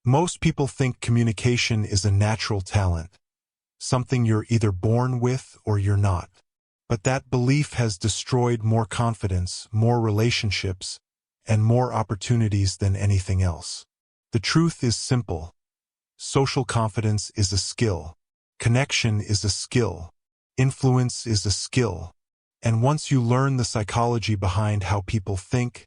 Most people think communication is a natural talent, something you're either born with or you're not. But that belief has destroyed more confidence, more relationships, and more opportunities than anything else. The truth is simple. Social confidence is a skill. Connection is a skill. Influence is a skill. And once you learn the psychology behind how people think,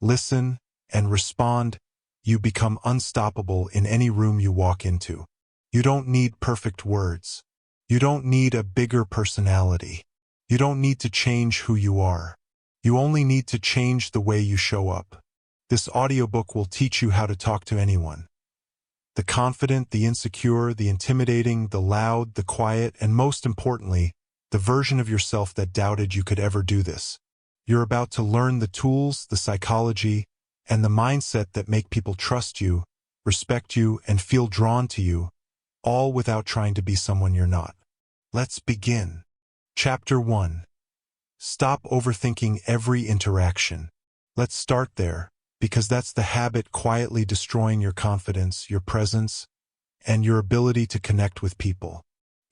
listen, and respond, you become unstoppable in any room you walk into. You don't need perfect words. You don't need a bigger personality. You don't need to change who you are. You only need to change the way you show up. This audiobook will teach you how to talk to anyone. The confident, the insecure, the intimidating, the loud, the quiet, and most importantly, the version of yourself that doubted you could ever do this. You're about to learn the tools, the psychology, and the mindset that make people trust you, respect you, and feel drawn to you, all without trying to be someone you're not. Let's begin. Chapter 1. Stop overthinking every interaction. Let's start there, because that's the habit quietly destroying your confidence, your presence, and your ability to connect with people.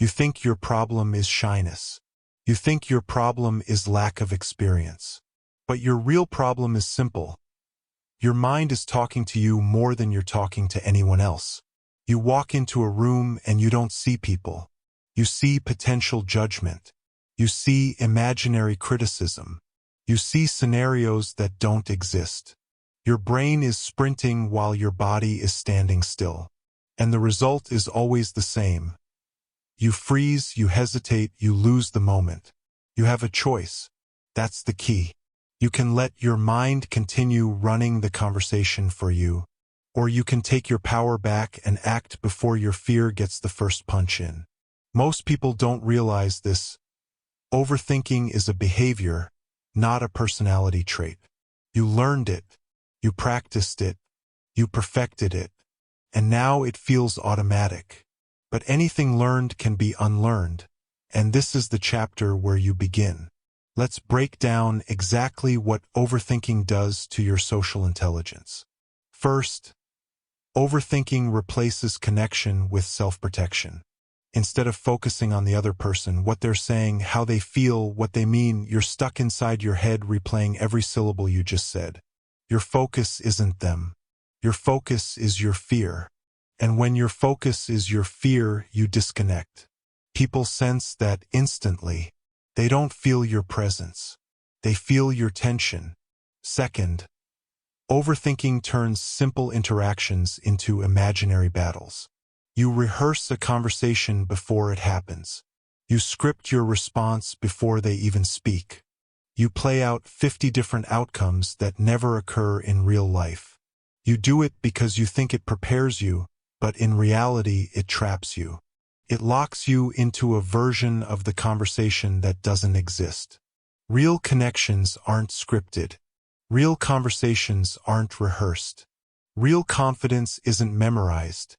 You think your problem is shyness. You think your problem is lack of experience. But your real problem is simple. Your mind is talking to you more than you're talking to anyone else. You walk into a room and you don't see people. You see potential judgment. You see imaginary criticism. You see scenarios that don't exist. Your brain is sprinting while your body is standing still. And the result is always the same. You freeze, you hesitate, you lose the moment. You have a choice. That's the key. You can let your mind continue running the conversation for you, or you can take your power back and act before your fear gets the first punch in. Most people don't realize this. Overthinking is a behavior, not a personality trait. You learned it, you practiced it, you perfected it, and now it feels automatic. But anything learned can be unlearned, and this is the chapter where you begin. Let's break down exactly what overthinking does to your social intelligence. First, overthinking replaces connection with self-protection. Instead of focusing on the other person, what they're saying, how they feel, what they mean, you're stuck inside your head replaying every syllable you just said. Your focus isn't them. Your focus is your fear. And when your focus is your fear, you disconnect. People sense that instantly. They don't feel your presence. They feel your tension. Second, overthinking turns simple interactions into imaginary battles. You rehearse a conversation before it happens. You script your response before they even speak. You play out 50 different outcomes that never occur in real life. You do it because you think it prepares you, but in reality it traps you. It locks you into a version of the conversation that doesn't exist. Real connections aren't scripted. Real conversations aren't rehearsed. Real confidence isn't memorized.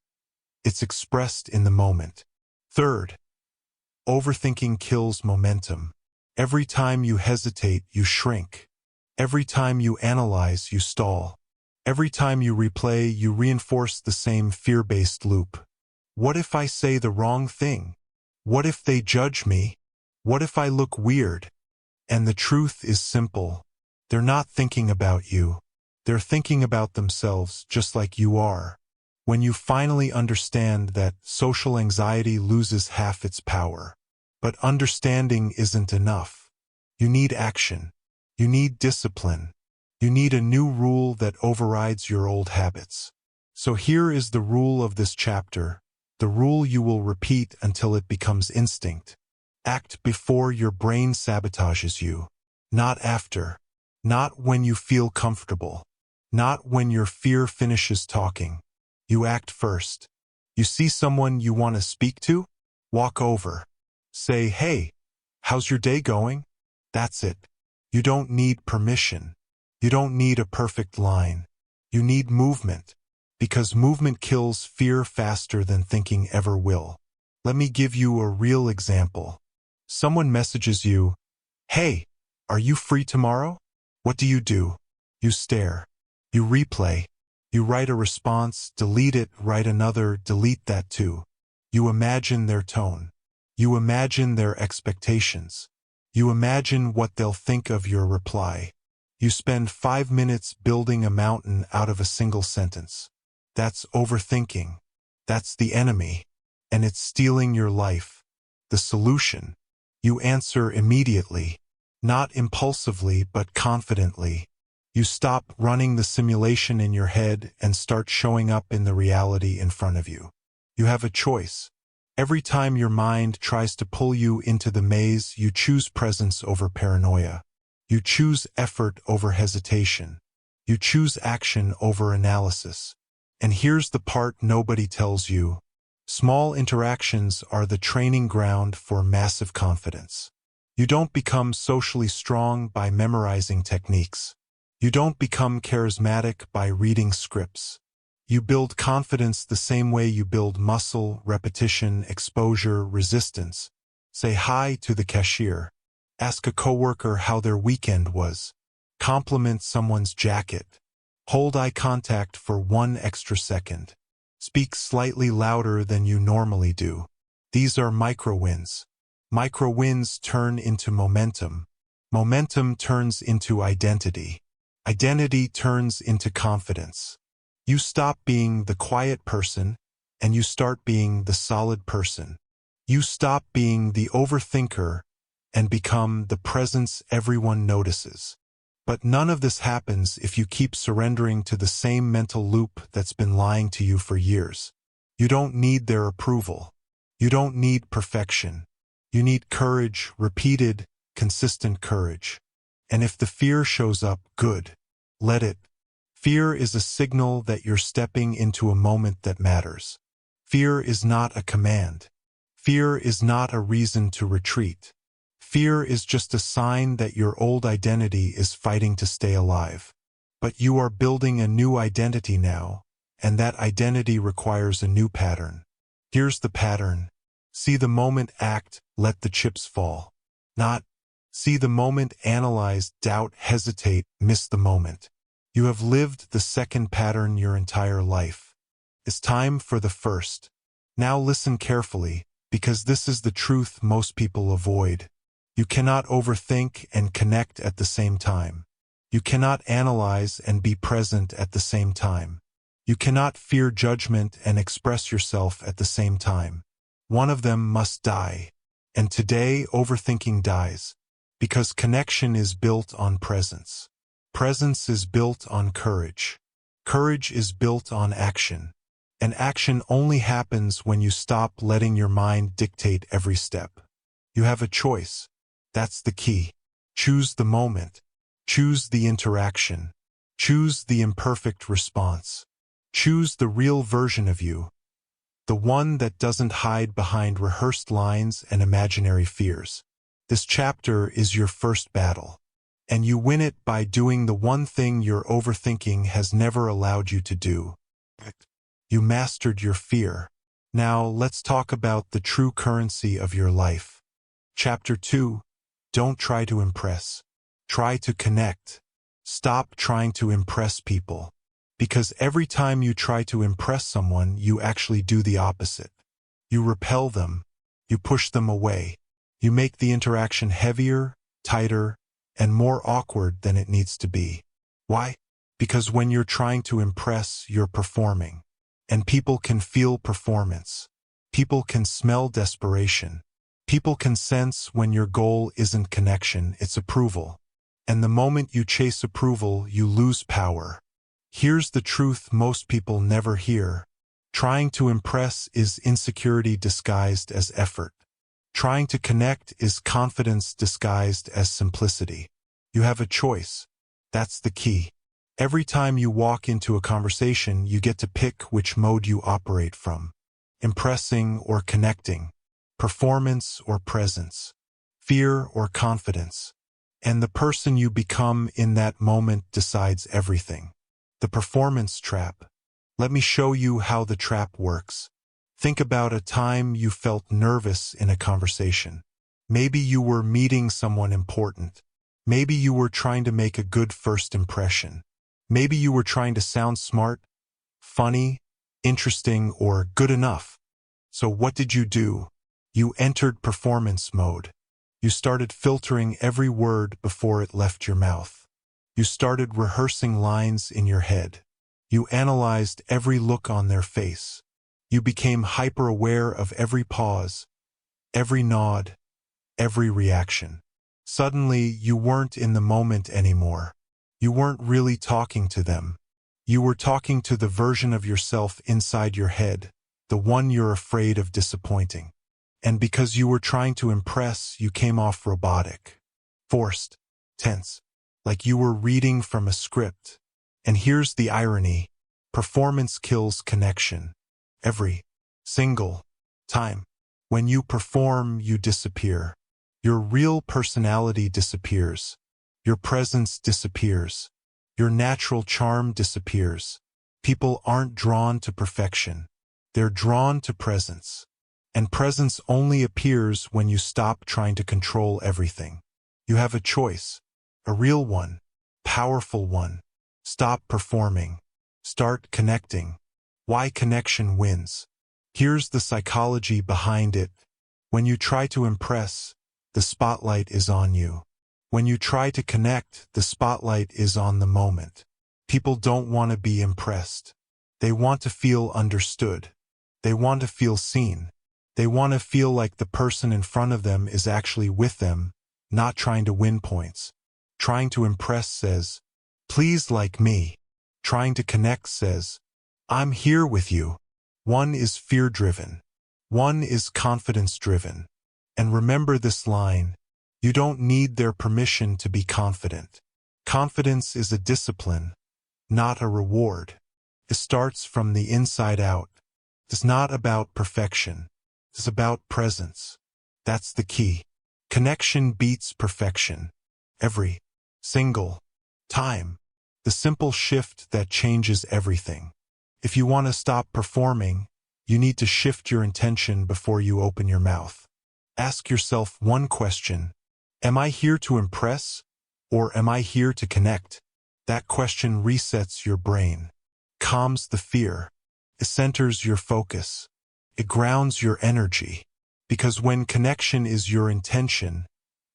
It's expressed in the moment. Third, overthinking kills momentum. Every time you hesitate, you shrink. Every time you analyze, you stall. Every time you replay, you reinforce the same fear-based loop. What if I say the wrong thing? What if they judge me? What if I look weird? And the truth is simple. They're not thinking about you. They're thinking about themselves, just like you are. When you finally understand that, social anxiety loses half its power. But understanding isn't enough. You need action. You need discipline. You need a new rule that overrides your old habits. So here is the rule of this chapter. The rule you will repeat until it becomes instinct. Act before your brain sabotages you. Not after. Not when you feel comfortable. Not when your fear finishes talking. You act first. You see someone you want to speak to? Walk over. Say, "Hey, how's your day going?" That's it. You don't need permission. You don't need a perfect line. You need movement. Because movement kills fear faster than thinking ever will. Let me give you a real example. Someone messages you, "Hey, are you free tomorrow?" What do? You stare. You replay. You write a response, delete it, write another, delete that too. You imagine their tone. You imagine their expectations. You imagine what they'll think of your reply. You spend 5 minutes building a mountain out of a single sentence. That's overthinking. That's the enemy. And it's stealing your life. The solution. You answer immediately. Not impulsively, but confidently. You stop running the simulation in your head and start showing up in the reality in front of you. You have a choice. Every time your mind tries to pull you into the maze, you choose presence over paranoia. You choose effort over hesitation. You choose action over analysis. And here's the part nobody tells you. Small interactions are the training ground for massive confidence. You don't become socially strong by memorizing techniques. You don't become charismatic by reading scripts. You build confidence the same way you build muscle, repetition, exposure, resistance. Say hi to the cashier. Ask a coworker how their weekend was. Compliment someone's jacket. Hold eye contact for 1 extra second. Speak slightly louder than you normally do. These are micro-wins. Micro-wins turn into momentum. Momentum turns into identity. Identity turns into confidence. You stop being the quiet person, and you start being the solid person. You stop being the overthinker, and become the presence everyone notices. But none of this happens if you keep surrendering to the same mental loop that's been lying to you for years. You don't need their approval. You don't need perfection. You need courage, repeated, consistent courage. And if the fear shows up, good. Let it. Fear is a signal that you're stepping into a moment that matters. Fear is not a command. Fear is not a reason to retreat. Fear is just a sign that your old identity is fighting to stay alive. But you are building a new identity now, and that identity requires a new pattern. Here's the pattern. See the moment, act, let the chips fall. Not, see the moment, analyze, doubt, hesitate, miss the moment. You have lived the second pattern your entire life. It's time for the first. Now listen carefully, because this is the truth most people avoid. You cannot overthink and connect at the same time. You cannot analyze and be present at the same time. You cannot fear judgment and express yourself at the same time. One of them must die. And today, overthinking dies. Because connection is built on presence. Presence is built on courage. Courage is built on action. And action only happens when you stop letting your mind dictate every step. You have a choice. That's the key. Choose the moment. Choose the interaction. Choose the imperfect response. Choose the real version of you. The one that doesn't hide behind rehearsed lines and imaginary fears. This chapter is your first battle. And you win it by doing the one thing your overthinking has never allowed you to do. You mastered your fear. Now let's talk about the true currency of your life. Chapter 2. Don't try to impress. Try to connect. Stop trying to impress people. Because every time you try to impress someone, you actually do the opposite. You repel them. You push them away. You make the interaction heavier, tighter, and more awkward than it needs to be. Why? Because when you're trying to impress, you're performing. And people can feel performance. People can smell desperation. People can sense when your goal isn't connection, it's approval. And the moment you chase approval, you lose power. Here's the truth most people never hear. Trying to impress is insecurity disguised as effort. Trying to connect is confidence disguised as simplicity. You have a choice. That's the key. Every time you walk into a conversation, you get to pick which mode you operate from. Impressing or connecting. Performance or presence. Fear or confidence. And the person you become in that moment decides everything. The performance trap. Let me show you how the trap works. Think about a time you felt nervous in a conversation. Maybe you were meeting someone important. Maybe you were trying to make a good first impression. Maybe you were trying to sound smart, funny, interesting, or good enough. So what did you do? You entered performance mode. You started filtering every word before it left your mouth. You started rehearsing lines in your head. You analyzed every look on their face. You became hyper-aware of every pause, every nod, every reaction. Suddenly, you weren't in the moment anymore. You weren't really talking to them. You were talking to the version of yourself inside your head, the one you're afraid of disappointing. And because you were trying to impress, you came off robotic, forced, tense, like you were reading from a script. And here's the irony: performance kills connection. Every single time. When you perform, you disappear. Your real personality disappears. Your presence disappears. Your natural charm disappears. People aren't drawn to perfection. They're drawn to presence. And presence only appears when you stop trying to control everything. You have a choice, a real one, powerful one. Stop performing. Start connecting. Why connection wins. Here's the psychology behind it. When you try to impress, the spotlight is on you. When you try to connect, the spotlight is on the moment. People don't want to be impressed. They want to feel understood. They want to feel seen. They want to feel like the person in front of them is actually with them, not trying to win points. Trying to impress says, "Please like me." Trying to connect says, "I'm here with you." One is fear-driven. One is confidence-driven. And remember this line: you don't need their permission to be confident. Confidence is a discipline, not a reward. It starts from the inside out. It's not about perfection. It's about presence. That's the key. Connection beats perfection. Every single time. The simple shift that changes everything. If you want to stop performing, you need to shift your intention before you open your mouth. Ask yourself one question: am I here to impress, or am I here to connect? That question resets your brain, calms the fear, it centers your focus, it grounds your energy. Because when connection is your intention,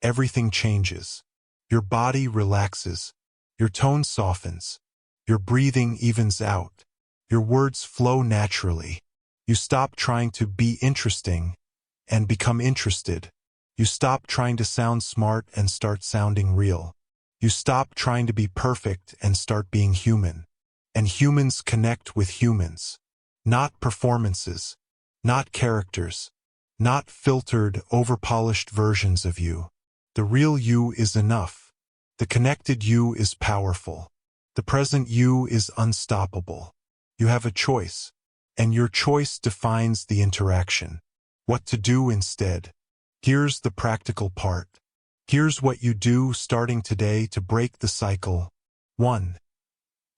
everything changes. Your body relaxes, your tone softens, your breathing evens out, your words flow naturally. You stop trying to be interesting and become interested. You stop trying to sound smart and start sounding real. You stop trying to be perfect and start being human. And humans connect with humans. Not performances, not characters, not filtered, overpolished versions of you. The real you is enough. The connected you is powerful. The present you is unstoppable. You have a choice, and your choice defines the interaction. What to do instead? Here's the practical part. Here's what you do starting today to break the cycle. 1.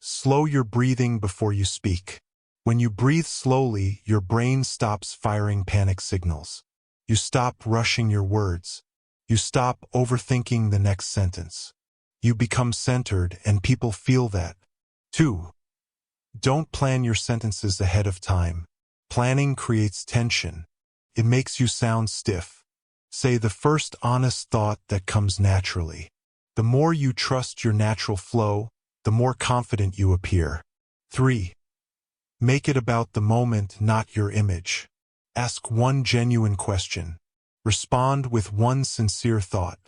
Slow your breathing before you speak. When you breathe slowly, your brain stops firing panic signals. You stop rushing your words. You stop overthinking the next sentence. You become centered, and people feel that. 2. Don't plan your sentences ahead of time. Planning creates tension. It makes you sound stiff. Say the first honest thought that comes naturally. The more you trust your natural flow, the more confident you appear. 3. Make it about the moment, not your image. Ask one genuine question. Respond with one sincere thought.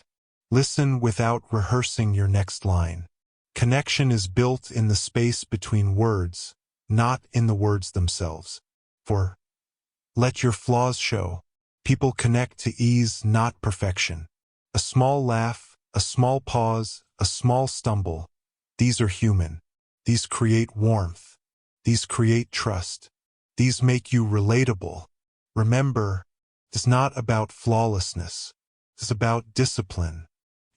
Listen without rehearsing your next line. Connection is built in the space between words, not in the words themselves. 4. Let your flaws show. People connect to ease, not perfection. A small laugh, a small pause, a small stumble. These are human. These create warmth. These create trust. These make you relatable. Remember, it's not about flawlessness. It's about discipline.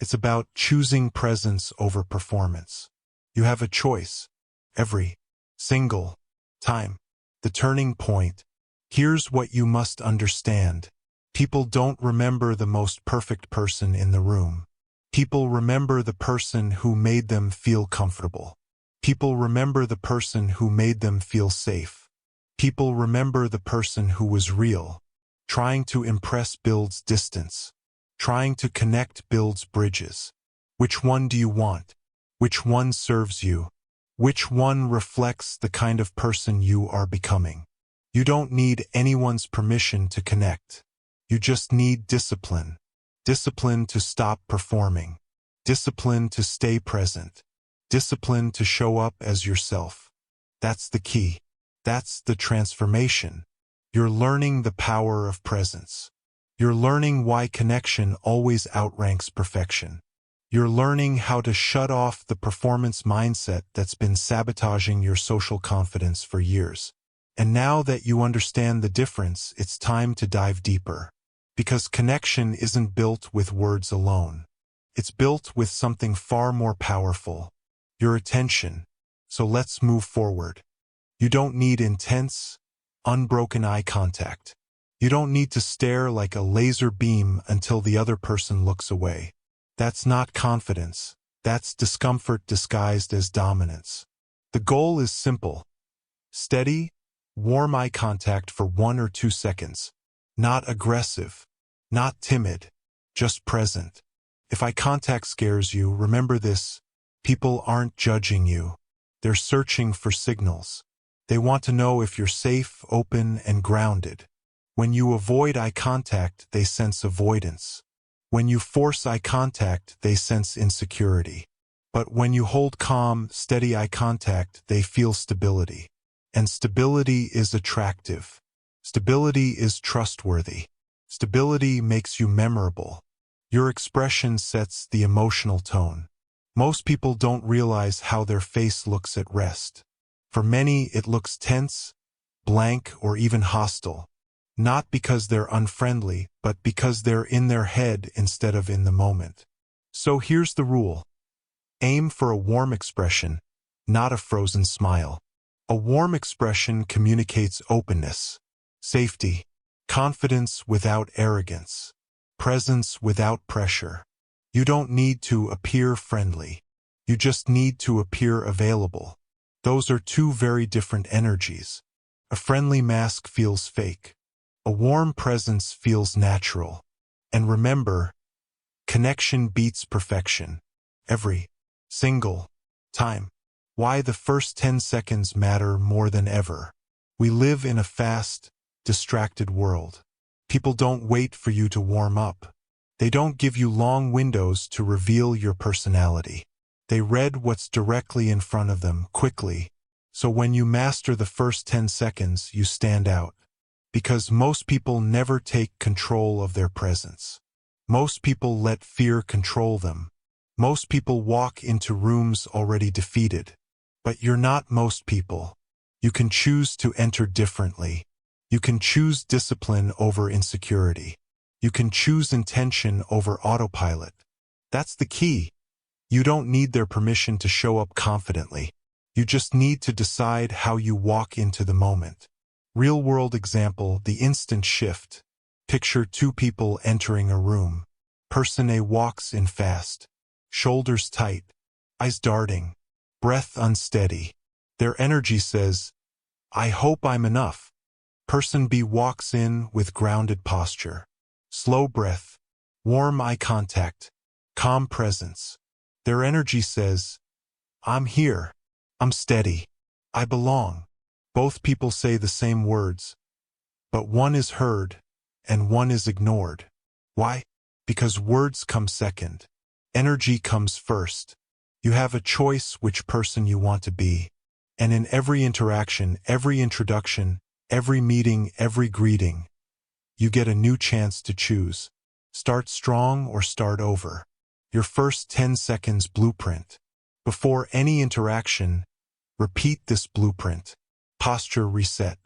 It's about choosing presence over performance. You have a choice. Every single time. The turning point. Here's what you must understand. People don't remember the most perfect person in the room. People remember the person who made them feel comfortable. People remember the person who made them feel safe. People remember the person who was real. Trying to impress builds distance. Trying to connect builds bridges. Which one do you want? Which one serves you? Which one reflects the kind of person you are becoming? You don't need anyone's permission to connect. You just need discipline. Discipline to stop performing. Discipline to stay present. Discipline to show up as yourself. That's the key. That's the transformation. You're learning the power of presence. You're learning why connection always outranks perfection. You're learning how to shut off the performance mindset that's been sabotaging your social confidence for years. And now that you understand the difference, it's time to dive deeper. Because connection isn't built with words alone. It's built with something far more powerful. Your attention. So let's move forward. You don't need intense, unbroken eye contact. You don't need to stare like a laser beam until the other person looks away. That's not confidence. That's discomfort disguised as dominance. The goal is simple. Steady, warm eye contact for 1 or 2 seconds. Not aggressive. Not timid. Just present. If eye contact scares you, remember this. People aren't judging you. They're searching for signals. They want to know if you're safe, open, and grounded. When you avoid eye contact, they sense avoidance. When you force eye contact, they sense insecurity. But when you hold calm, steady eye contact, they feel stability. And stability is attractive. Stability is trustworthy. Stability makes you memorable. Your expression sets the emotional tone. Most people don't realize how their face looks at rest. For many, it looks tense, blank, or even hostile. Not because they're unfriendly, but because they're in their head instead of in the moment. So here's the rule. Aim for a warm expression, not a frozen smile. A warm expression communicates openness, safety, confidence without arrogance, presence without pressure. You don't need to appear friendly. You just need to appear available. Those are two very different energies. A friendly mask feels fake. A warm presence feels natural. And remember, connection beats perfection. Every single time. Why the first 10 seconds matter more than ever. We live in a fast, distracted world. People don't wait for you to warm up. They don't give you long windows to reveal your personality. They read what's directly in front of them quickly. So when you master the first 10 seconds, you stand out. Because most people never take control of their presence. Most people let fear control them. Most people walk into rooms already defeated. But you're not most people. You can choose to enter differently. You can choose discipline over insecurity. You can choose intention over autopilot. That's the key. You don't need their permission to show up confidently. You just need to decide how you walk into the moment. Real-world example, the instant shift. Picture 2 people entering a room. Person A walks in fast. Shoulders tight. Eyes darting. Breath unsteady. Their energy says, I hope I'm enough. Person B walks in with grounded posture. Slow breath. Warm eye contact. Calm presence. Their energy says, I'm here. I'm steady. I belong. Both people say the same words, but one is heard and one is ignored. Why? Because words come second. Energy comes first. You have a choice which person you want to be. And in every interaction, every introduction, every meeting, every greeting, you get a new chance to choose. Start strong or start over. Your first 10 seconds blueprint. Before any interaction, repeat this blueprint. Posture reset.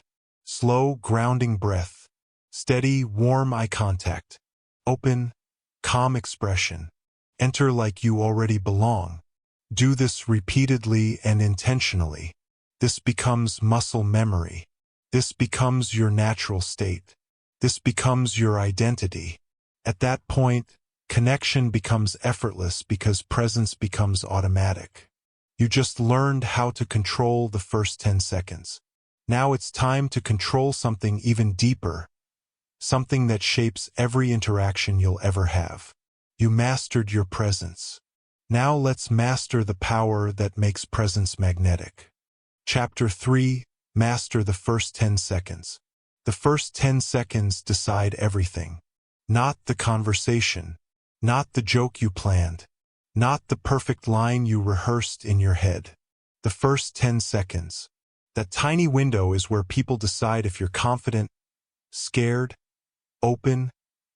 Slow, grounding breath. Steady, warm eye contact. Open, calm expression. Enter like you already belong. Do this repeatedly and intentionally. This becomes muscle memory. This becomes your natural state. This becomes your identity. At that point, connection becomes effortless because presence becomes automatic. You just learned how to control the first 10 seconds. Now it's time to control something even deeper, something that shapes every interaction you'll ever have. You mastered your presence. Now let's master the power that makes presence magnetic. Chapter 3. Master the first 10 seconds. The first 10 seconds decide everything. Not the conversation. Not the joke you planned. Not the perfect line you rehearsed in your head. The first 10 seconds. That tiny window is where people decide if you're confident, scared, open,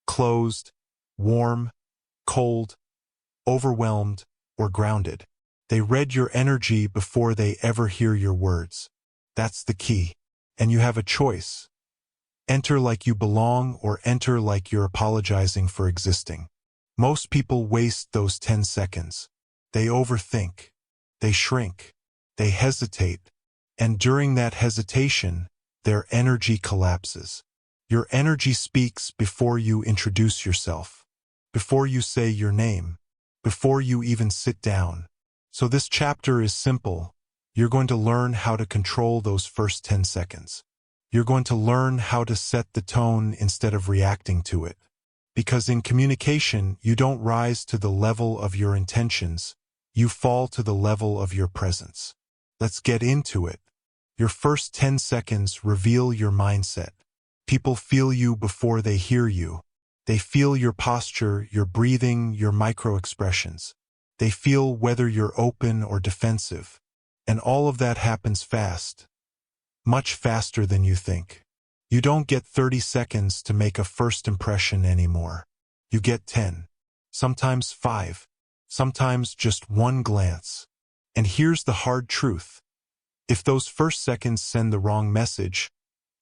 closed, warm, cold, overwhelmed, or grounded. They read your energy before they ever hear your words. That's the key. And you have a choice. Enter like you belong or enter like you're apologizing for existing. Most people waste those 10 seconds. They overthink. They shrink. They hesitate. And during that hesitation, their energy collapses. Your energy speaks before you introduce yourself, before you say your name, before you even sit down. So this chapter is simple. You're going to learn how to control those first 10 seconds. You're going to learn how to set the tone instead of reacting to it. Because in communication, you don't rise to the level of your intentions, you fall to the level of your presence. Let's get into it. Your first 10 seconds reveal your mindset. People feel you before they hear you. They feel your posture, your breathing, your micro-expressions. They feel whether you're open or defensive. And all of that happens fast. Much faster than you think. You don't get 30 seconds to make a first impression anymore. You get 10. Sometimes 5. Sometimes just one glance. And here's the hard truth. If those first seconds send the wrong message,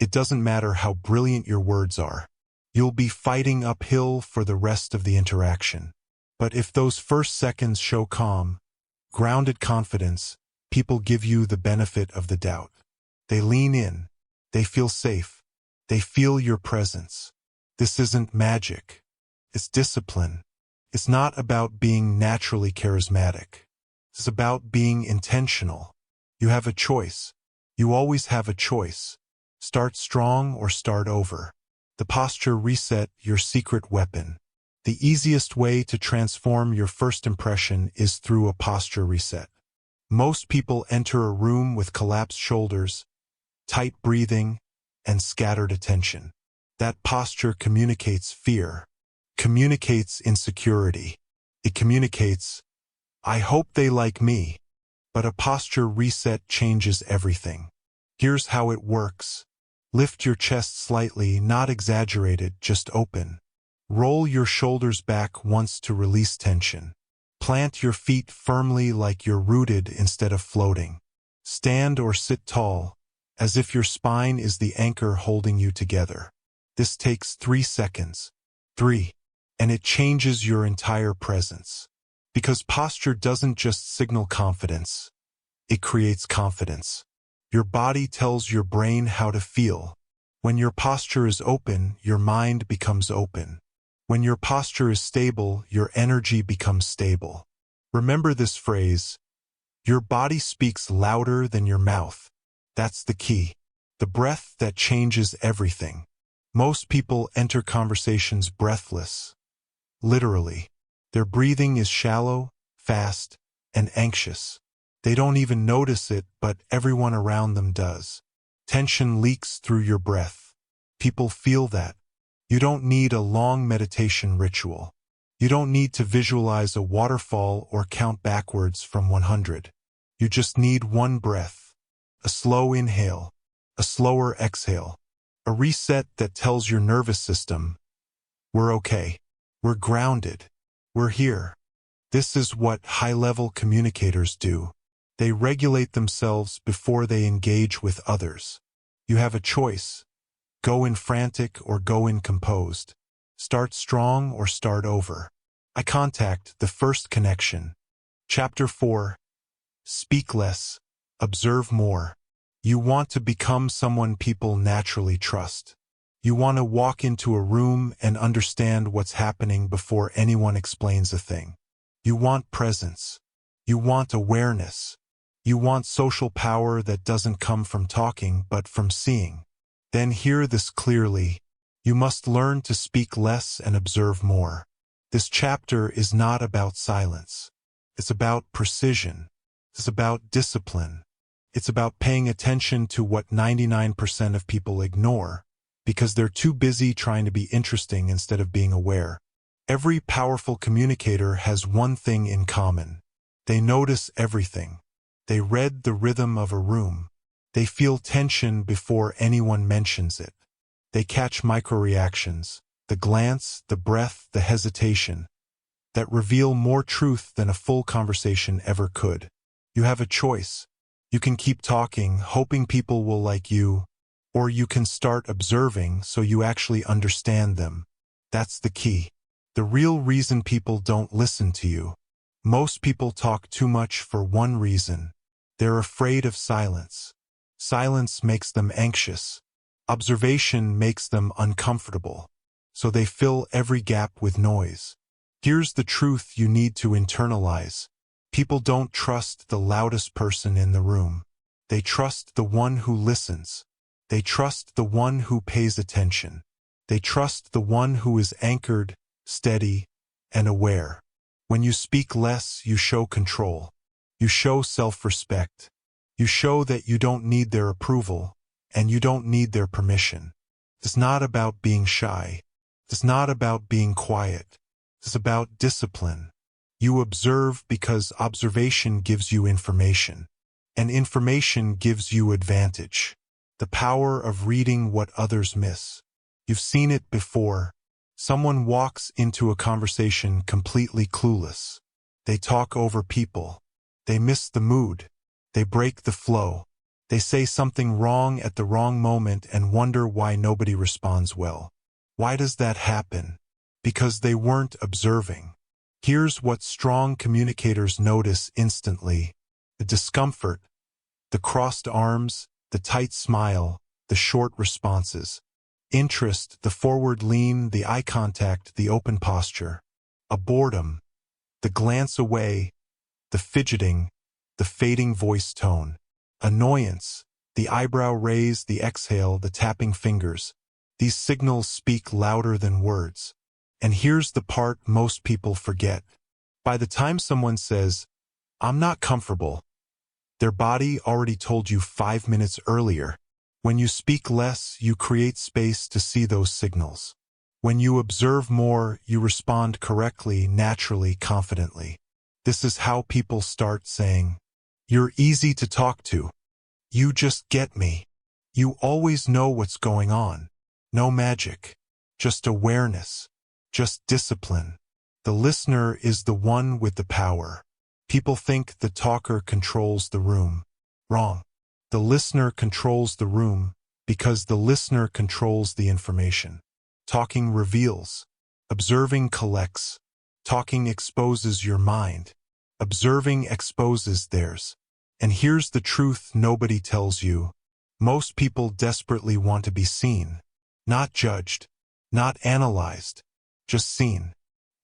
it doesn't matter how brilliant your words are. You'll be fighting uphill for the rest of the interaction. But if those first seconds show calm, grounded confidence, people give you the benefit of the doubt. They lean in. They feel safe. They feel your presence. This isn't magic. It's discipline. It's not about being naturally charismatic. It's about being intentional. You have a choice. You always have a choice. Start strong or start over. The posture reset, your secret weapon. The easiest way to transform your first impression is through a posture reset. Most people enter a room with collapsed shoulders, tight breathing, and scattered attention. That posture communicates fear, communicates insecurity. It communicates, I hope they like me. But a posture reset changes everything. Here's how it works. Lift your chest slightly, not exaggerated, just open. Roll your shoulders back once to release tension. Plant your feet firmly like you're rooted instead of floating. Stand or sit tall, as if your spine is the anchor holding you together. This takes 3 seconds. 3. And it changes your entire presence. Because posture doesn't just signal confidence. It creates confidence. Your body tells your brain how to feel. When your posture is open, your mind becomes open. When your posture is stable, your energy becomes stable. Remember this phrase, your body speaks louder than your mouth. That's the key. The breath that changes everything. Most people enter conversations breathless. Literally. Their breathing is shallow, fast, and anxious. They don't even notice it, but everyone around them does. Tension leaks through your breath. People feel that. You don't need a long meditation ritual. You don't need to visualize a waterfall or count backwards from 100. You just need one breath. A slow inhale. A slower exhale. A reset that tells your nervous system, we're okay. We're grounded. We're here. This is what high-level communicators do. They regulate themselves before they engage with others. You have a choice. Go in frantic or go in composed. Start strong or start over. Eye contact, the first connection. Chapter 4. Speak less. Observe more. You want to become someone people naturally trust. You want to walk into a room and understand what's happening before anyone explains a thing. You want presence. You want awareness. You want social power that doesn't come from talking but from seeing. Then hear this clearly. You must learn to speak less and observe more. This chapter is not about silence. It's about precision. It's about discipline. It's about paying attention to what 99% of people ignore, because they're too busy trying to be interesting instead of being aware. Every powerful communicator has one thing in common. They notice everything. They read the rhythm of a room. They feel tension before anyone mentions it. They catch microreactions, the glance, the breath, the hesitation, that reveal more truth than a full conversation ever could. You have a choice. You can keep talking, hoping people will like you, or you can start observing so you actually understand them. That's the key. The real reason people don't listen to you. Most people talk too much for one reason. They're afraid of silence. Silence makes them anxious. Observation makes them uncomfortable. So they fill every gap with noise. Here's the truth you need to internalize. People don't trust the loudest person in the room. They trust the one who listens. They trust the one who pays attention. They trust the one who is anchored, steady, and aware. When you speak less, you show control. You show self-respect. You show that you don't need their approval, and you don't need their permission. It's not about being shy. It's not about being quiet. It's about discipline. You observe because observation gives you information, and information gives you advantage. The power of reading what others miss. You've seen it before. Someone walks into a conversation completely clueless. They talk over people. They miss the mood. They break the flow. They say something wrong at the wrong moment and wonder why nobody responds well. Why does that happen? Because they weren't observing. Here's what strong communicators notice instantly: the discomfort, the crossed arms, the tight smile, the short responses. Interest, the forward lean, the eye contact, the open posture. A boredom, the glance away, the fidgeting, the fading voice tone. Annoyance, the eyebrow raise, the exhale, the tapping fingers. These signals speak louder than words. And here's the part most people forget. By the time someone says, "I'm not comfortable," their body already told you 5 minutes earlier. When you speak less, you create space to see those signals. When you observe more, you respond correctly, naturally, confidently. This is how people start saying, "You're easy to talk to. You just get me. You always know what's going on." No magic, just awareness, just discipline. The listener is the one with the power. People think the talker controls the room. Wrong. The listener controls the room because the listener controls the information. Talking reveals. Observing collects. Talking exposes your mind. Observing exposes theirs. And here's the truth nobody tells you. Most people desperately want to be seen. Not judged. Not analyzed. Just seen.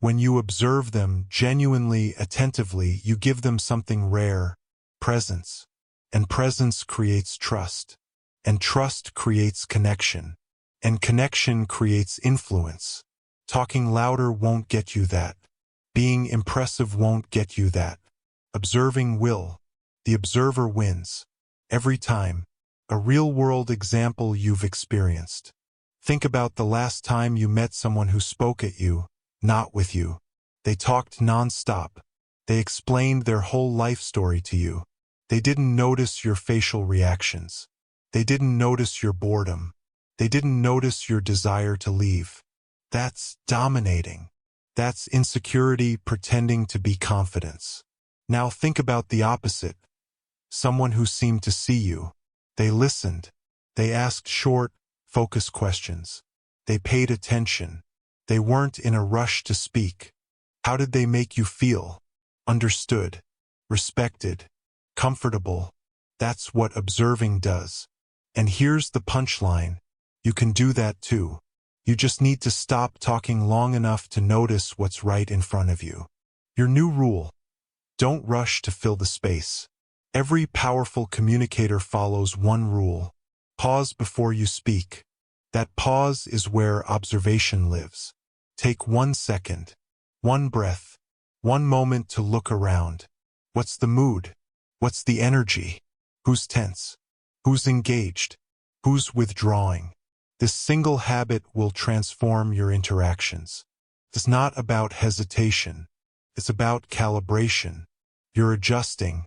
When you observe them genuinely, attentively, you give them something rare: presence. And presence creates trust. And trust creates connection. And connection creates influence. Talking louder won't get you that. Being impressive won't get you that. Observing will. The observer wins. Every time. A real-world example you've experienced. Think about the last time you met someone who spoke at you, not with you. They talked non-stop. They explained their whole life story to you. They didn't notice your facial reactions. They didn't notice your boredom. They didn't notice your desire to leave. That's dominating. That's insecurity pretending to be confidence. Now think about the opposite. Someone who seemed to see you. They listened. They asked short, focused questions. They paid attention. They weren't in a rush to speak. How did they make you feel? Understood. Respected. Comfortable. That's what observing does. And here's the punchline. You can do that too. You just need to stop talking long enough to notice what's right in front of you. Your new rule: don't rush to fill the space. Every powerful communicator follows one rule: pause before you speak. That pause is where observation lives. Take 1 second, 1 breath, 1 moment to look around. What's the mood? What's the energy? Who's tense? Who's engaged? Who's withdrawing? This single habit will transform your interactions. It's not about hesitation. It's about calibration. You're adjusting.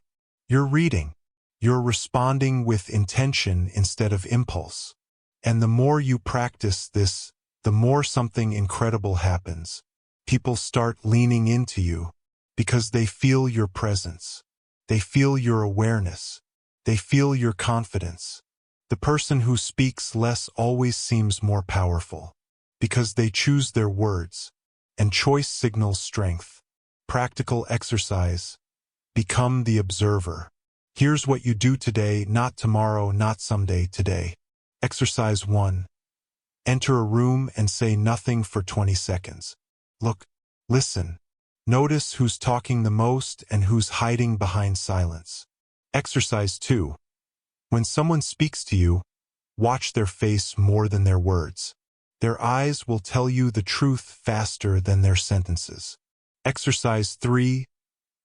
You're reading. You're responding with intention instead of impulse. And the more you practice this, the more something incredible happens. People start leaning into you because they feel your presence. They feel your awareness. They feel your confidence. The person who speaks less always seems more powerful because they choose their words, and choice signals strength. Practical exercise. Become the observer. Here's what you do today, not tomorrow, not someday, today. Exercise 1. Enter a room and say nothing for 20 seconds. Look, listen. Notice who's talking the most and who's hiding behind silence. Exercise 2. When someone speaks to you, watch their face more than their words. Their eyes will tell you the truth faster than their sentences. Exercise 3.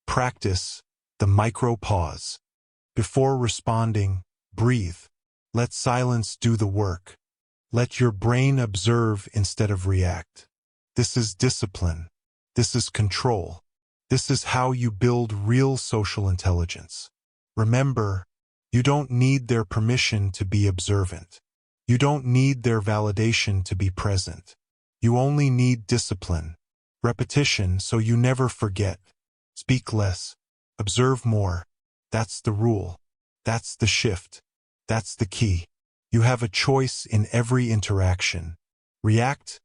Practice the micro pause. Before responding, breathe. Let silence do the work. Let your brain observe instead of react. This is discipline. This is control. This is how you build real social intelligence. Remember, you don't need their permission to be observant. You don't need their validation to be present. You only need discipline, repetition, so you never forget. Speak less. Observe more. That's the rule. That's the shift. That's the key. You have a choice in every interaction. React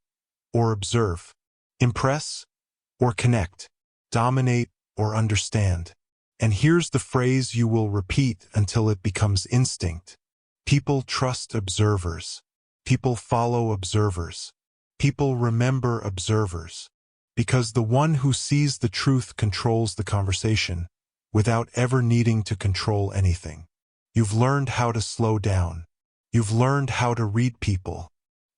or observe. Impress or connect. Dominate or understand. And here's the phrase you will repeat until it becomes instinct. People trust observers. People follow observers. People remember observers. Because the one who sees the truth controls the conversation without ever needing to control anything. You've learned how to slow down. You've learned how to read people.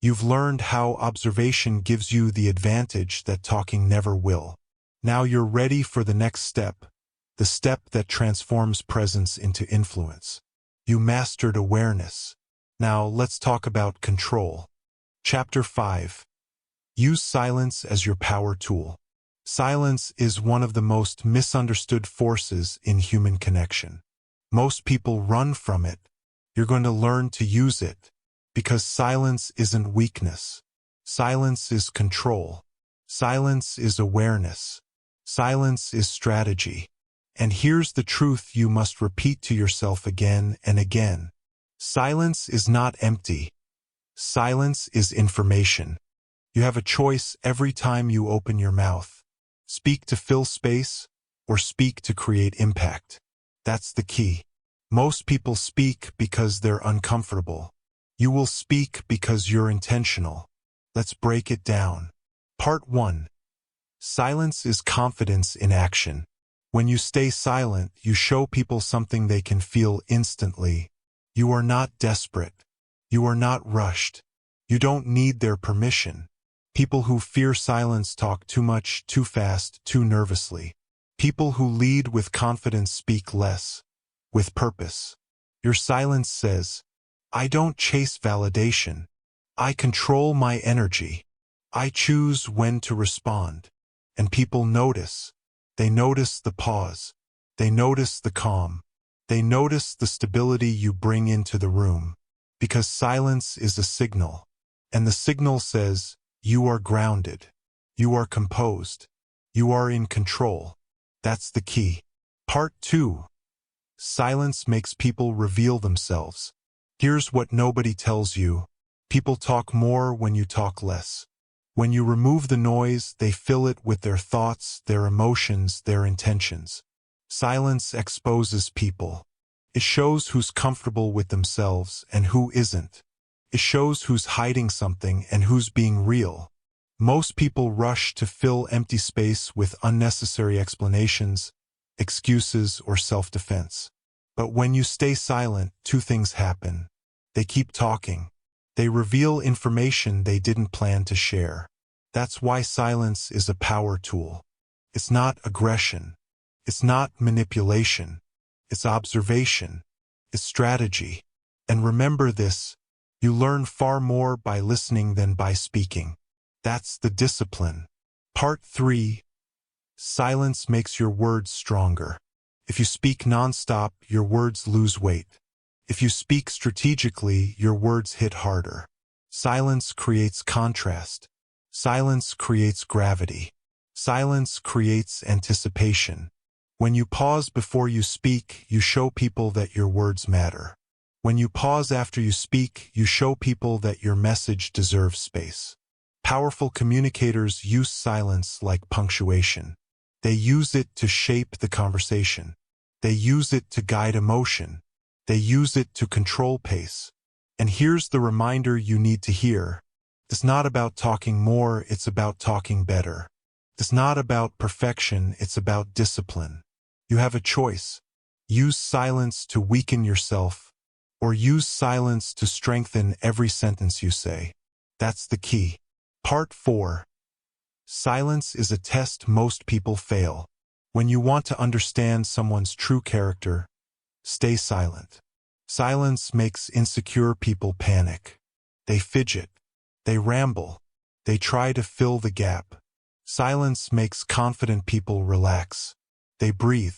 You've learned how observation gives you the advantage that talking never will. Now you're ready for the next step, the step that transforms presence into influence. You mastered awareness. Now let's talk about control. Chapter 5. Use silence as your power tool. Silence is one of the most misunderstood forces in human connection. Most people run from it. You're going to learn to use it, because silence isn't weakness. Silence is control. Silence is awareness. Silence is strategy. And here's the truth you must repeat to yourself again and again. Silence is not empty. Silence is information. You have a choice every time you open your mouth. Speak to fill space or speak to create impact. That's the key. Most people speak because they're uncomfortable. You will speak because you're intentional. Let's break it down. Part 1. Silence is confidence in action. When you stay silent, you show people something they can feel instantly. You are not desperate. You are not rushed. You don't need their permission. People who fear silence talk too much, too fast, too nervously. People who lead with confidence speak less, with purpose. Your silence says, I don't chase validation. I control my energy. I choose when to respond. And people notice. They notice the pause. They notice the calm. They notice the stability you bring into the room. Because silence is a signal. And the signal says, you are grounded. You are composed. You are in control. That's the key. Part 2. Silence makes people reveal themselves. Here's what nobody tells you. People talk more when you talk less. When you remove the noise, they fill it with their thoughts, their emotions, their intentions. Silence exposes people. It shows who's comfortable with themselves and who isn't. It shows who's hiding something and who's being real. Most people rush to fill empty space with unnecessary explanations, excuses, or self-defense. But when you stay silent, two things happen. They keep talking. They reveal information they didn't plan to share. That's why silence is a power tool. It's not aggression. It's not manipulation. It's observation. It's strategy. And remember this, you learn far more by listening than by speaking. That's the discipline. Part 3. Silence makes your words stronger. If you speak nonstop, your words lose weight. If you speak strategically, your words hit harder. Silence creates contrast. Silence creates gravity. Silence creates anticipation. When you pause before you speak, you show people that your words matter. When you pause after you speak, you show people that your message deserves space. Powerful communicators use silence like punctuation. They use it to shape the conversation. They use it to guide emotion. They use it to control pace. And here's the reminder you need to hear. It's not about talking more, it's about talking better. It's not about perfection, it's about discipline. You have a choice. Use silence to weaken yourself, or use silence to strengthen every sentence you say. That's the key. Part 4. Silence is a test most people fail. When you want to understand someone's true character, stay silent. Silence makes insecure people panic. They fidget. They ramble. They try to fill the gap. Silence makes confident people relax. They breathe.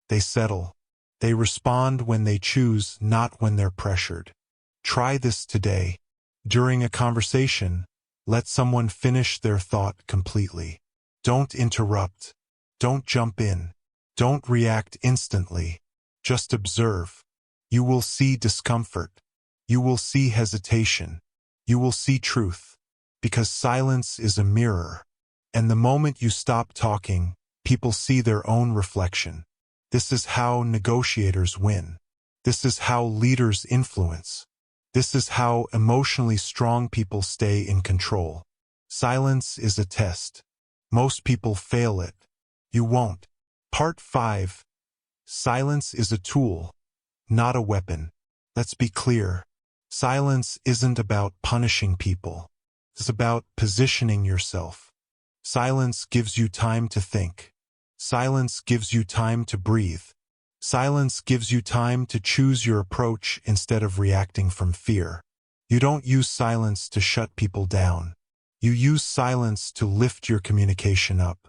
They settle. They respond when they choose, not when they're pressured. Try this today. During a conversation, let someone finish their thought completely. Don't interrupt. Don't jump in. Don't react instantly. Just observe. You will see discomfort. You will see hesitation. You will see truth. Because silence is a mirror. And the moment you stop talking, people see their own reflection. This is how negotiators win. This is how leaders influence. This is how emotionally strong people stay in control. Silence is a test. Most people fail it. You won't. Part 5. Silence is a tool, not a weapon. Let's be clear. Silence isn't about punishing people. It's about positioning yourself. Silence gives you time to think. Silence gives you time to breathe. Silence gives you time to choose your approach instead of reacting from fear. You don't use silence to shut people down. You use silence to lift your communication up.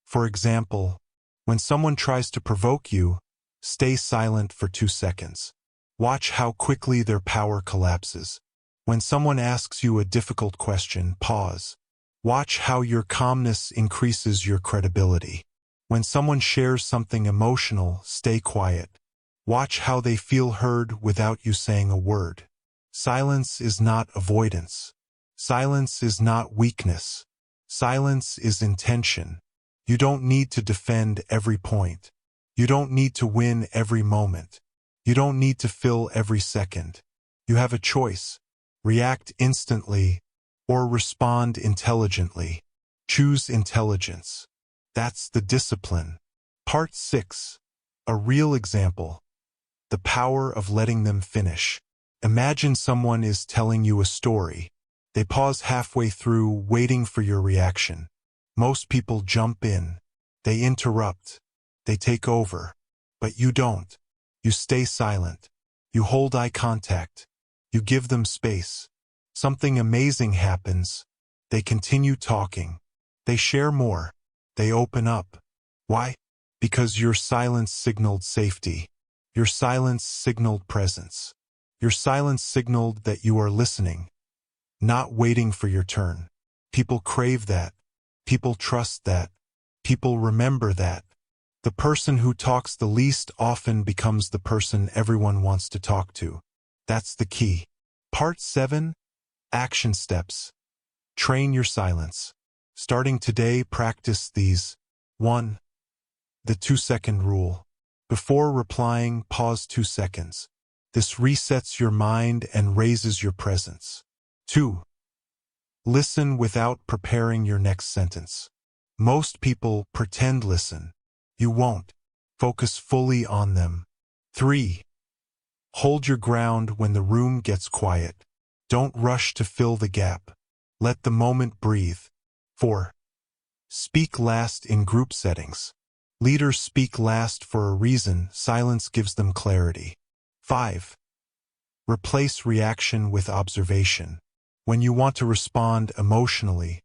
For example, when someone tries to provoke you, stay silent for 2 seconds. Watch how quickly their power collapses. When someone asks you a difficult question, pause. Watch how your calmness increases your credibility. When someone shares something emotional, stay quiet. Watch how they feel heard without you saying a word. Silence is not avoidance. Silence is not weakness. Silence is intention. You don't need to defend every point. You don't need to win every moment. You don't need to fill every second. You have a choice. React instantly or respond intelligently. Choose intelligence. That's the discipline. Part 6. A real example. The power of letting them finish. Imagine someone is telling you a story. They pause halfway through, waiting for your reaction. Most people jump in. They interrupt. They take over. But you don't. You stay silent. You hold eye contact. You give them space. Something amazing happens. They continue talking. They share more. They open up. Why? Because your silence signaled safety. Your silence signaled presence. Your silence signaled that you are listening, not waiting for your turn. People crave that. People trust that. People remember that. The person who talks the least often becomes the person everyone wants to talk to. That's the key. Part 7. Action steps. Train your silence. Starting today, practice these. 1. The 2-second rule. Before replying, pause 2 seconds. This resets your mind and raises your presence. 2. Listen without preparing your next sentence. Most people pretend listen. You won't. Focus fully on them. 3. Hold your ground when the room gets quiet. Don't rush to fill the gap. Let the moment breathe. 4. Speak last in group settings. Leaders speak last for a reason. Silence gives them clarity. 5. Replace reaction with observation. When you want to respond emotionally,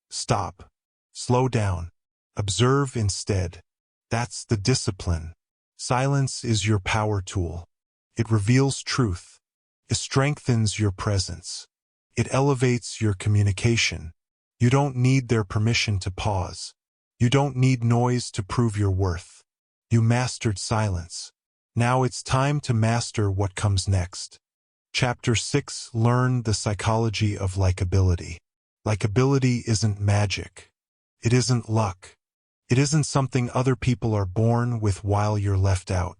stop. Slow down. Observe instead. That's the discipline. Silence is your power tool. It reveals truth. It strengthens your presence. It elevates your communication. You don't need their permission to pause. You don't need noise to prove your worth. You mastered silence. Now it's time to master what comes next. Chapter 6. Learn the psychology of likability. Likability isn't magic. It isn't luck. It isn't something other people are born with while you're left out.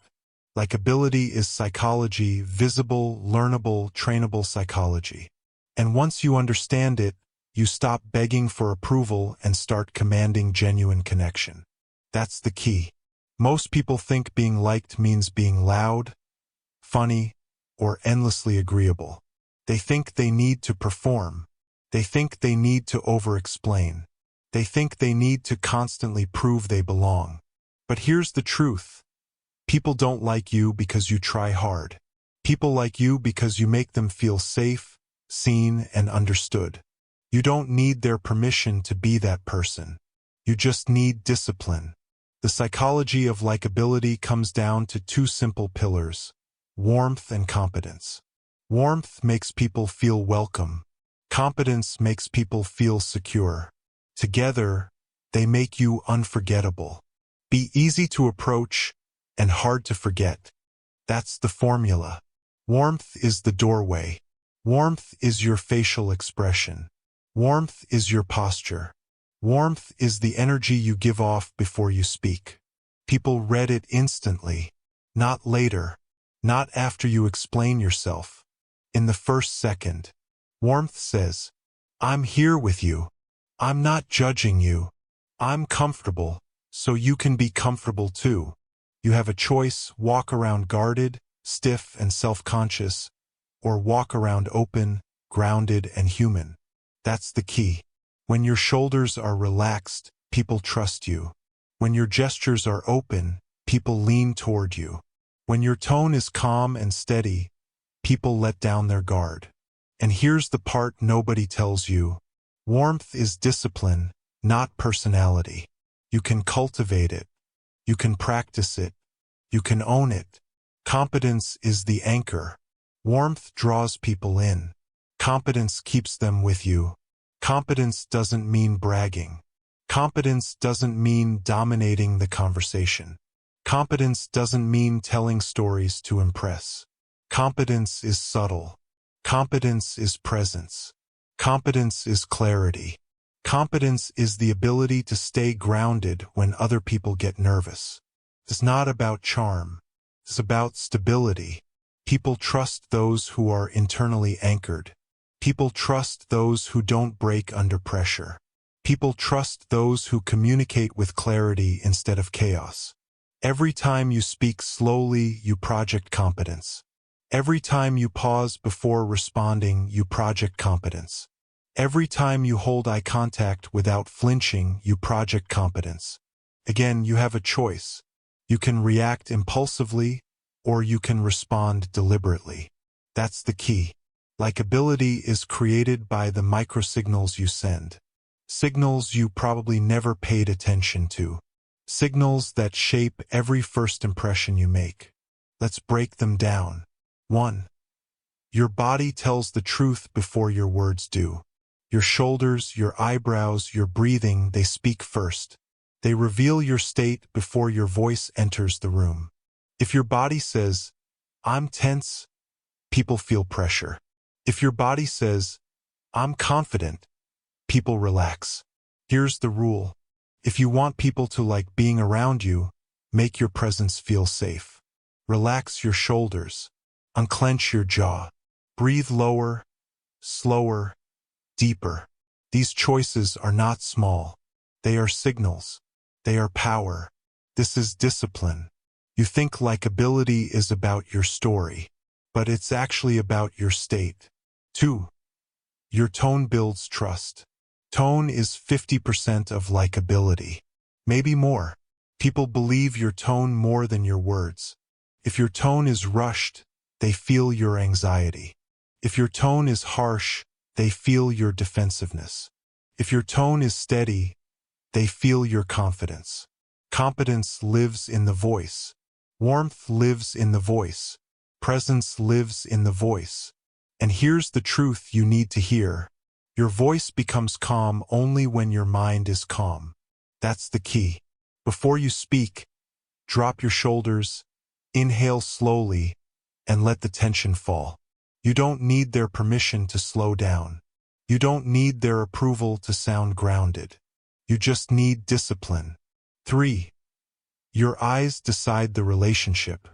Likability is psychology, visible, learnable, trainable psychology. And once you understand it, you stop begging for approval and start commanding genuine connection. That's the key. Most people think being liked means being loud, funny, or endlessly agreeable. They think they need to perform. They think they need to over-explain. They think they need to constantly prove they belong. But here's the truth. People don't like you because you try hard. People like you because you make them feel safe, seen, and understood. You don't need their permission to be that person. You just need discipline. The psychology of likability comes down to two simple pillars: warmth and competence. Warmth makes people feel welcome. Competence makes people feel secure. Together, they make you unforgettable. Be easy to approach and hard to forget. That's the formula. Warmth is the doorway. Warmth is your facial expression. Warmth is your posture. Warmth is the energy you give off before you speak. People read it instantly. Not later. Not after you explain yourself. In the first second. Warmth says, I'm here with you. I'm not judging you. I'm comfortable, so you can be comfortable too. You have a choice: walk around guarded, stiff, and self-conscious, or walk around open, grounded, and human. That's the key. When your shoulders are relaxed, people trust you. When your gestures are open, people lean toward you. When your tone is calm and steady, people let down their guard. And here's the part nobody tells you. Warmth is discipline, not personality. You can cultivate it. You can practice it. You can own it. Competence is the anchor. Warmth draws people in. Competence keeps them with you. Competence doesn't mean bragging. Competence doesn't mean dominating the conversation. Competence doesn't mean telling stories to impress. Competence is subtle. Competence is presence. Competence is clarity. Competence is the ability to stay grounded when other people get nervous. It's not about charm. It's about stability. People trust those who are internally anchored. People trust those who don't break under pressure. People trust those who communicate with clarity instead of chaos. Every time you speak slowly, you project competence. Every time you pause before responding, you project competence. Every time you hold eye contact without flinching, you project competence. Again, you have a choice. You can react impulsively, or you can respond deliberately. That's the key. Likability is created by the microsignals you send. Signals you probably never paid attention to. Signals that shape every first impression you make. Let's break them down. 1. Your body tells the truth before your words do. Your shoulders, your eyebrows, your breathing, they speak first. They reveal your state before your voice enters the room. If your body says, I'm tense, people feel pressure. If your body says, I'm confident, people relax. Here's the rule. If you want people to like being around you, make your presence feel safe. Relax your shoulders. Unclench your jaw. Breathe lower, slower, deeper. These choices are not small. They are signals. They are power. This is discipline. You think likability is about your story. but it's actually about your state. 2. Your tone builds trust. Tone is 50% of likability. Maybe more. People believe your tone more than your words. If your tone is rushed, they feel your anxiety. If your tone is harsh, they feel your defensiveness. If your tone is steady, they feel your confidence. Competence lives in the voice. Warmth lives in the voice. Presence lives in the voice. And here's the truth you need to hear. Your voice becomes calm only when your mind is calm. That's the key. Before you speak, drop your shoulders, inhale slowly, and let the tension fall. You don't need their permission to slow down. You don't need their approval to sound grounded. You just need discipline. 3. Your eyes decide the relationship.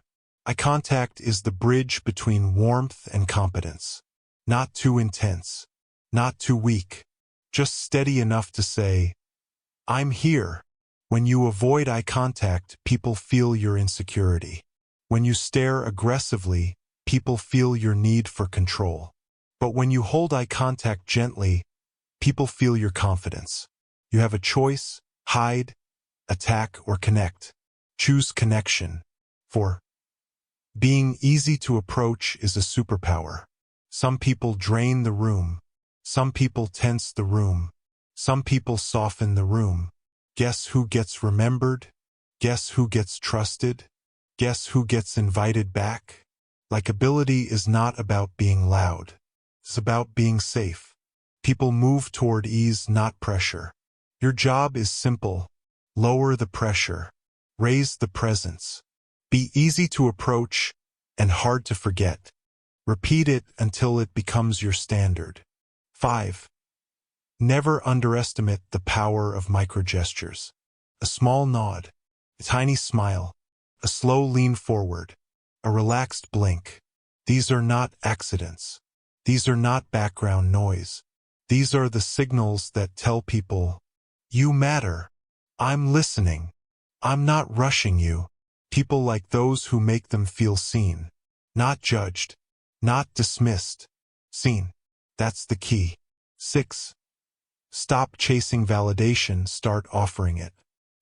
Eye contact is the bridge between warmth and competence. Not too intense, not too weak, just steady enough to say, "I'm here." When you avoid eye contact, people feel your insecurity. When you stare aggressively, people feel your need for control. But when you hold eye contact gently, people feel your confidence. You have a choice: hide, attack, or connect. Choose connection. 4. Being easy to approach is a superpower. Some people drain the room. Some people tense the room. Some people soften the room. Guess who gets remembered? Guess who gets trusted? Guess who gets invited back? Likability is not about being loud. It's about being safe. People move toward ease, not pressure. Your job is simple. Lower the pressure. Raise the presence. Be easy to approach and hard to forget. Repeat it until it becomes your standard. 5. Never underestimate the power of microgestures. A small nod, a tiny smile, a slow lean forward, a relaxed blink. These are not accidents. These are not background noise. These are the signals that tell people, "You matter. I'm listening. I'm not rushing you." People like those who make them feel seen. Not judged. Not dismissed. Seen. That's the key. 6. Stop chasing validation, start offering it.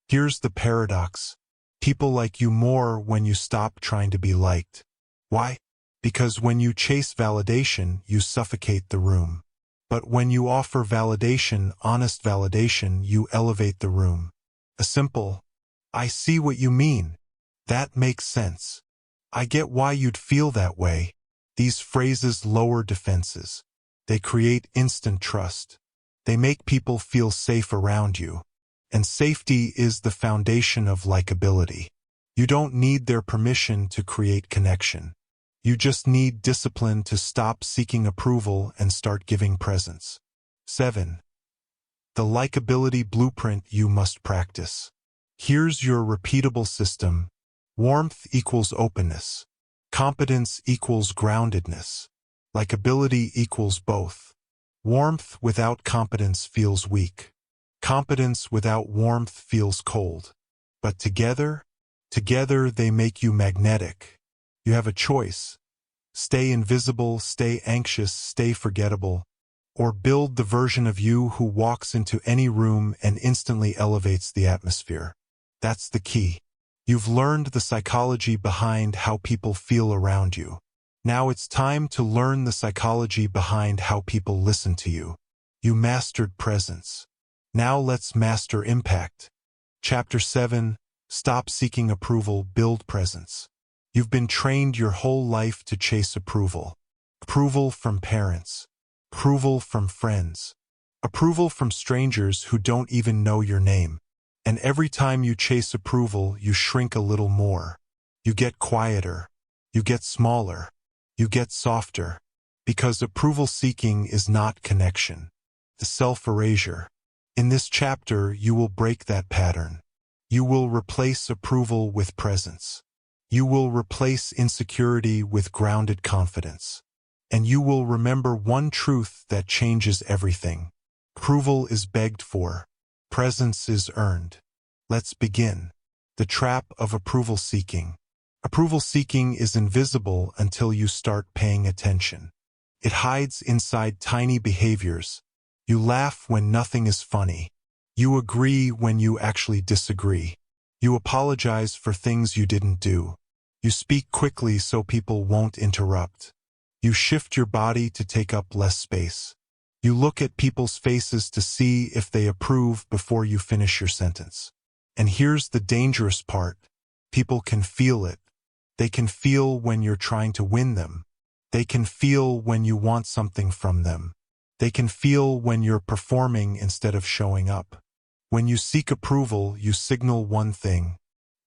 Here's the paradox. People like you more when you stop trying to be liked. Why? Because when you chase validation, you suffocate the room. But when you offer validation, honest validation, you elevate the room. A simple, "I see what you mean. That makes sense. I get why you'd feel that way." These phrases lower defenses. They create instant trust. They make people feel safe around you. And safety is the foundation of likability. You don't need their permission to create connection. You just need discipline to stop seeking approval and start giving presence. 7. The likability blueprint you must practice. Here's your repeatable system. Warmth equals openness. Competence equals groundedness. Likability equals both. Warmth without competence feels weak. Competence without warmth feels cold. But together they make you magnetic. You have a choice. Stay invisible, stay anxious, stay forgettable, or build the version of you who walks into any room and instantly elevates the atmosphere. That's the key. You've learned the psychology behind how people feel around you. Now it's time to learn the psychology behind how people listen to you. You mastered presence. Now let's master impact. Chapter 7. Stop seeking approval, build presence. You've been trained your whole life to chase approval. Approval from parents. Approval from friends. Approval from strangers who don't even know your name. And every time you chase approval, you shrink a little more. You get quieter. You get smaller. You get softer. Because approval seeking is not connection. The self-erasure. In this chapter, you will break that pattern. You will replace approval with presence. You will replace insecurity with grounded confidence. And you will remember one truth that changes everything. Approval is begged for. Presence is earned. Let's begin. The trap of approval seeking. Approval seeking is invisible until you start paying attention. It hides inside tiny behaviors. You laugh when nothing is funny. You agree when you actually disagree. You apologize for things you didn't do. You speak quickly so people won't interrupt. You shift your body to take up less space. You look at people's faces to see if they approve before you finish your sentence. And here's the dangerous part. People can feel it. They can feel when you're trying to win them. They can feel when you want something from them. They can feel when you're performing instead of showing up. When you seek approval, you signal one thing.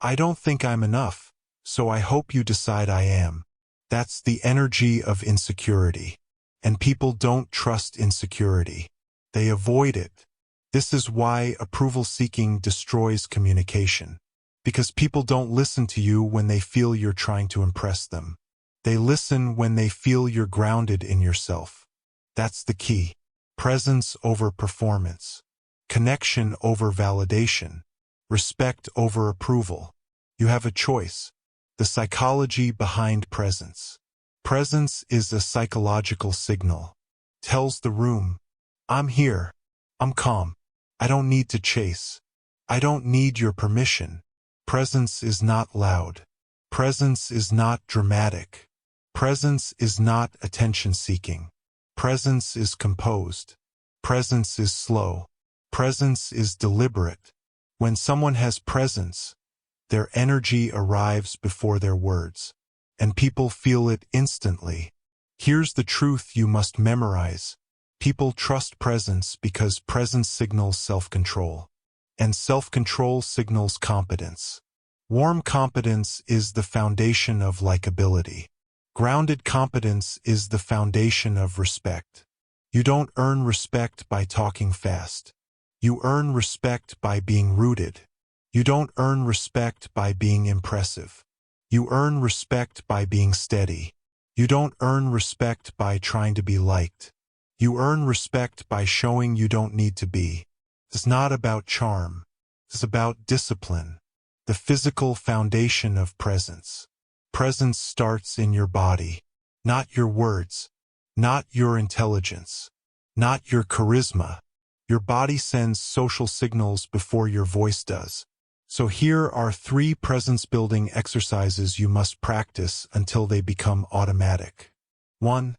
I don't think I'm enough, so I hope you decide I am. That's the energy of insecurity. And people don't trust insecurity. They avoid it. This is why approval seeking destroys communication. Because people don't listen to you when they feel you're trying to impress them. They listen when they feel you're grounded in yourself. That's the key. Presence over performance. Connection over validation. Respect over approval. You have a choice. The psychology behind presence. Presence is a psychological signal. Tells the room, I'm here. I'm calm. I don't need to chase. I don't need your permission. Presence is not loud. Presence is not dramatic. Presence is not attention-seeking. Presence is composed. Presence is slow. Presence is deliberate. When someone has presence, their energy arrives before their words, and people feel it instantly. Here's the truth you must memorize. People trust presence because presence signals self-control, and self-control signals competence. Warm competence is the foundation of likability. Grounded competence is the foundation of respect. You don't earn respect by talking fast. You earn respect by being rooted. You don't earn respect by being impressive. You earn respect by being steady. You don't earn respect by trying to be liked. You earn respect by showing you don't need to be. It's not about charm. It's about discipline. The physical foundation of presence. Presence starts in your body, not your words, not your intelligence, not your charisma. Your body sends social signals before your voice does. So here are 3 presence-building exercises you must practice until they become automatic. 1.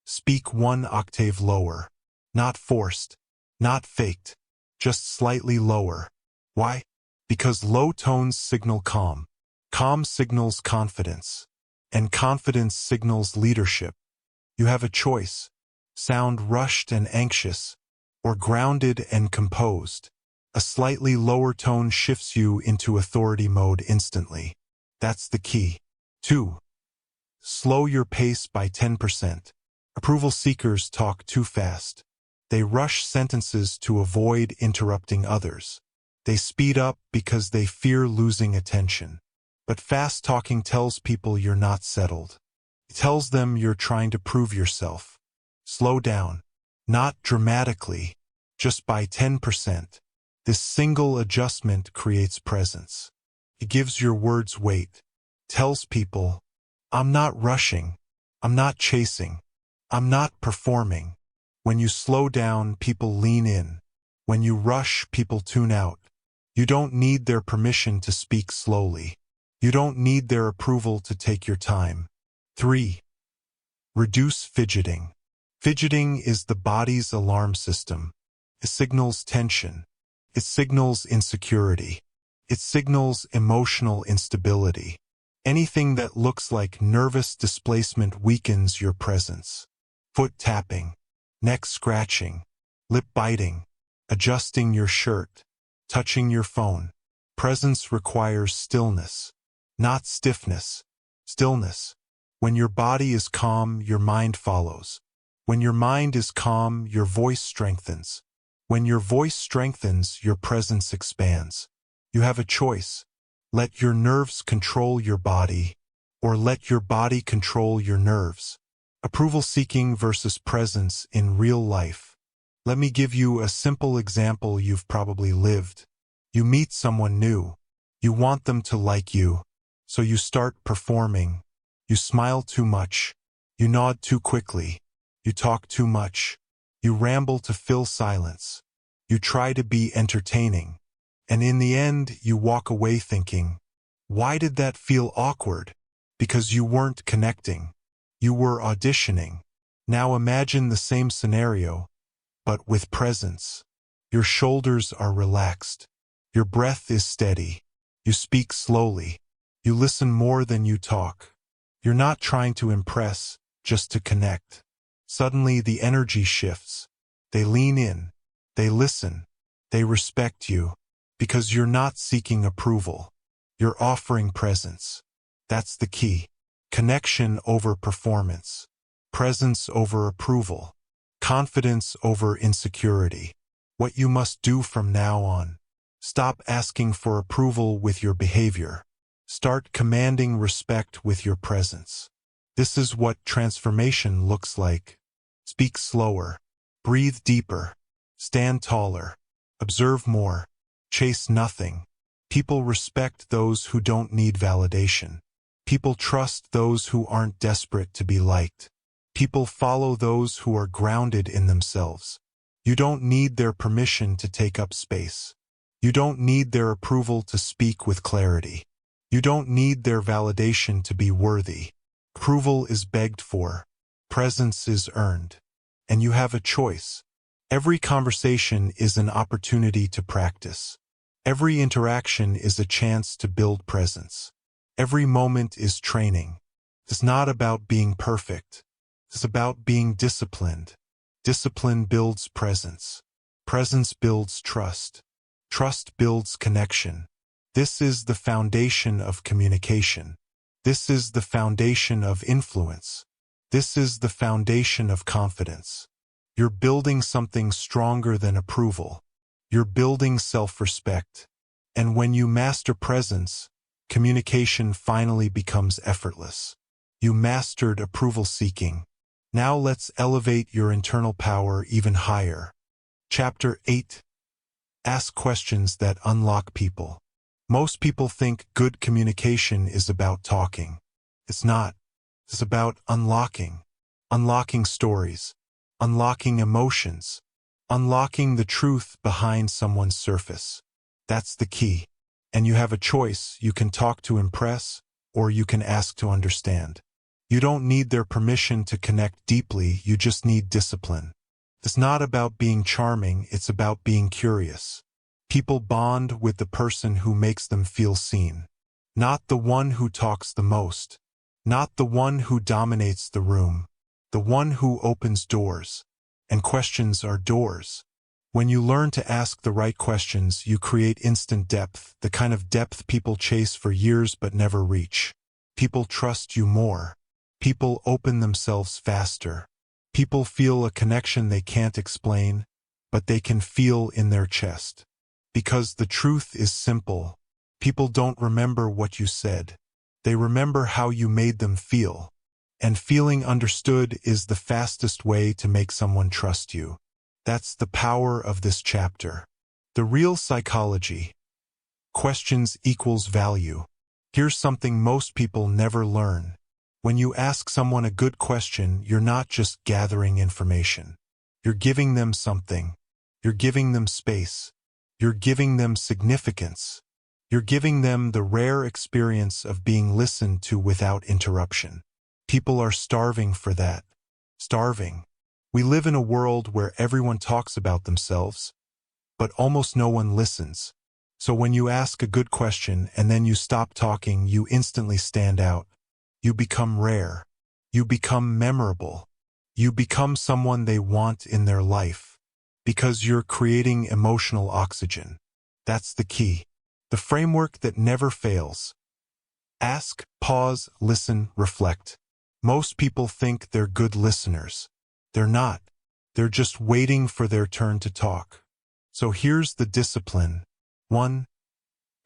Speak 1 octave lower. Not forced, not faked, just slightly lower. Why? Because low tones signal calm. Calm signals confidence. And confidence signals leadership. You have a choice. Sound rushed and anxious, or grounded and composed. A slightly lower tone shifts you into authority mode instantly. That's the key. 2. Slow your pace by 10%. Approval seekers talk too fast. They rush sentences to avoid interrupting others. They speed up because they fear losing attention. But fast talking tells people you're not settled. It tells them you're trying to prove yourself. Slow down. Not dramatically, just by 10%. This single adjustment creates presence. It gives your words weight. Tells people, I'm not rushing. I'm not chasing. I'm not performing. When you slow down, people lean in. When you rush, people tune out. You don't need their permission to speak slowly. You don't need their approval to take your time. 3. Reduce fidgeting. Fidgeting is the body's alarm system. It signals tension. It signals insecurity. It signals emotional instability. Anything that looks like nervous displacement weakens your presence. Foot tapping, neck scratching, lip biting, adjusting your shirt, touching your phone. Presence requires stillness, not stiffness. Stillness. When your body is calm, your mind follows. When your mind is calm, your voice strengthens. When your voice strengthens, your presence expands. You have a choice. Let your nerves control your body, or let your body control your nerves. Approval seeking versus presence in real life. Let me give you a simple example you've probably lived. You meet someone new. You want them to like you. So you start performing. You smile too much. You nod too quickly. You talk too much. You ramble to fill silence. You try to be entertaining. And in the end, you walk away thinking, why did that feel awkward? Because you weren't connecting. You were auditioning. Now imagine the same scenario, but with presence. Your shoulders are relaxed. Your breath is steady. You speak slowly. You listen more than you talk. You're not trying to impress, just to connect. Suddenly the energy shifts. They lean in. They listen. They respect you. Because you're not seeking approval. You're offering presence. That's the key. Connection over performance. Presence over approval. Confidence over insecurity. What you must do from now on. Stop asking for approval with your behavior. Start commanding respect with your presence. This is what transformation looks like. Speak slower. Breathe deeper. Stand taller. Observe more. Chase nothing. People respect those who don't need validation. People trust those who aren't desperate to be liked. People follow those who are grounded in themselves. You don't need their permission to take up space. You don't need their approval to speak with clarity. You don't need their validation to be worthy. Approval is begged for. Presence is earned. And you have a choice. Every conversation is an opportunity to practice. Every interaction is a chance to build presence. Every moment is training. It's not about being perfect. It's about being disciplined. Discipline builds presence. Presence builds trust. Trust builds connection. This is the foundation of communication. This is the foundation of influence. This is the foundation of confidence. You're building something stronger than approval. You're building self-respect. And when you master presence, communication finally becomes effortless. You mastered approval-seeking. Now let's elevate your internal power even higher. Chapter 8. Ask questions that unlock people. Most people think good communication is about talking. It's not. It's about unlocking. Unlocking stories. Unlocking emotions. Unlocking the truth behind someone's surface. That's the key. And you have a choice. You can talk to impress, or you can ask to understand. You don't need their permission to connect deeply, you just need discipline. It's not about being charming, it's about being curious. People bond with the person who makes them feel seen. Not the one who talks the most. Not the one who dominates the room. The one who opens doors. And questions are doors. When you learn to ask the right questions, you create instant depth, the kind of depth people chase for years but never reach. People trust you more. People open themselves faster. People feel a connection they can't explain, but they can feel in their chest. Because the truth is simple. People don't remember what you said. They remember how you made them feel. And feeling understood is the fastest way to make someone trust you. That's the power of this chapter. The real psychology. Questions equals value. Here's something most people never learn. When you ask someone a good question, you're not just gathering information. You're giving them something. You're giving them space. You're giving them significance. You're giving them the rare experience of being listened to without interruption. People are starving for that. Starving. We live in a world where everyone talks about themselves, but almost no one listens. So when you ask a good question and then you stop talking, you instantly stand out. You become rare. You become memorable. You become someone they want in their life. Because you're creating emotional oxygen. That's the key. The framework that never fails. Ask, pause, listen, reflect. Most people think they're good listeners. They're not. They're just waiting for their turn to talk. So here's the discipline. 1.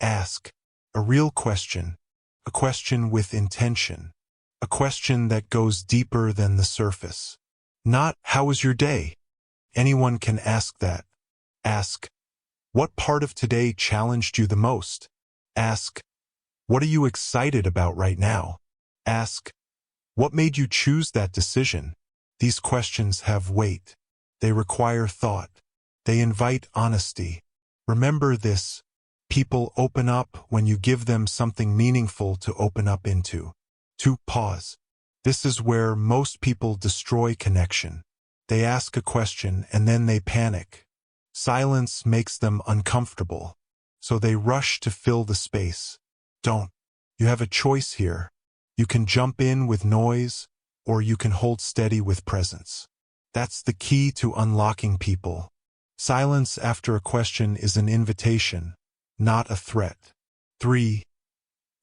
Ask. A real question. A question with intention. A question that goes deeper than the surface. Not, how was your day? Anyone can ask that. Ask, what part of today challenged you the most? Ask, What are you excited about right now? Ask, what made you choose that decision? These questions have weight. They require thought. They invite honesty. Remember this, people open up when you give them something meaningful to open up into. 2. Pause. This is where most people destroy connection. They ask a question and then they panic. Silence makes them uncomfortable, so they rush to fill the space. Don't. You have a choice here. You can jump in with noise, or you can hold steady with presence. That's the key to unlocking people. Silence after a question is an invitation, not a threat. 3.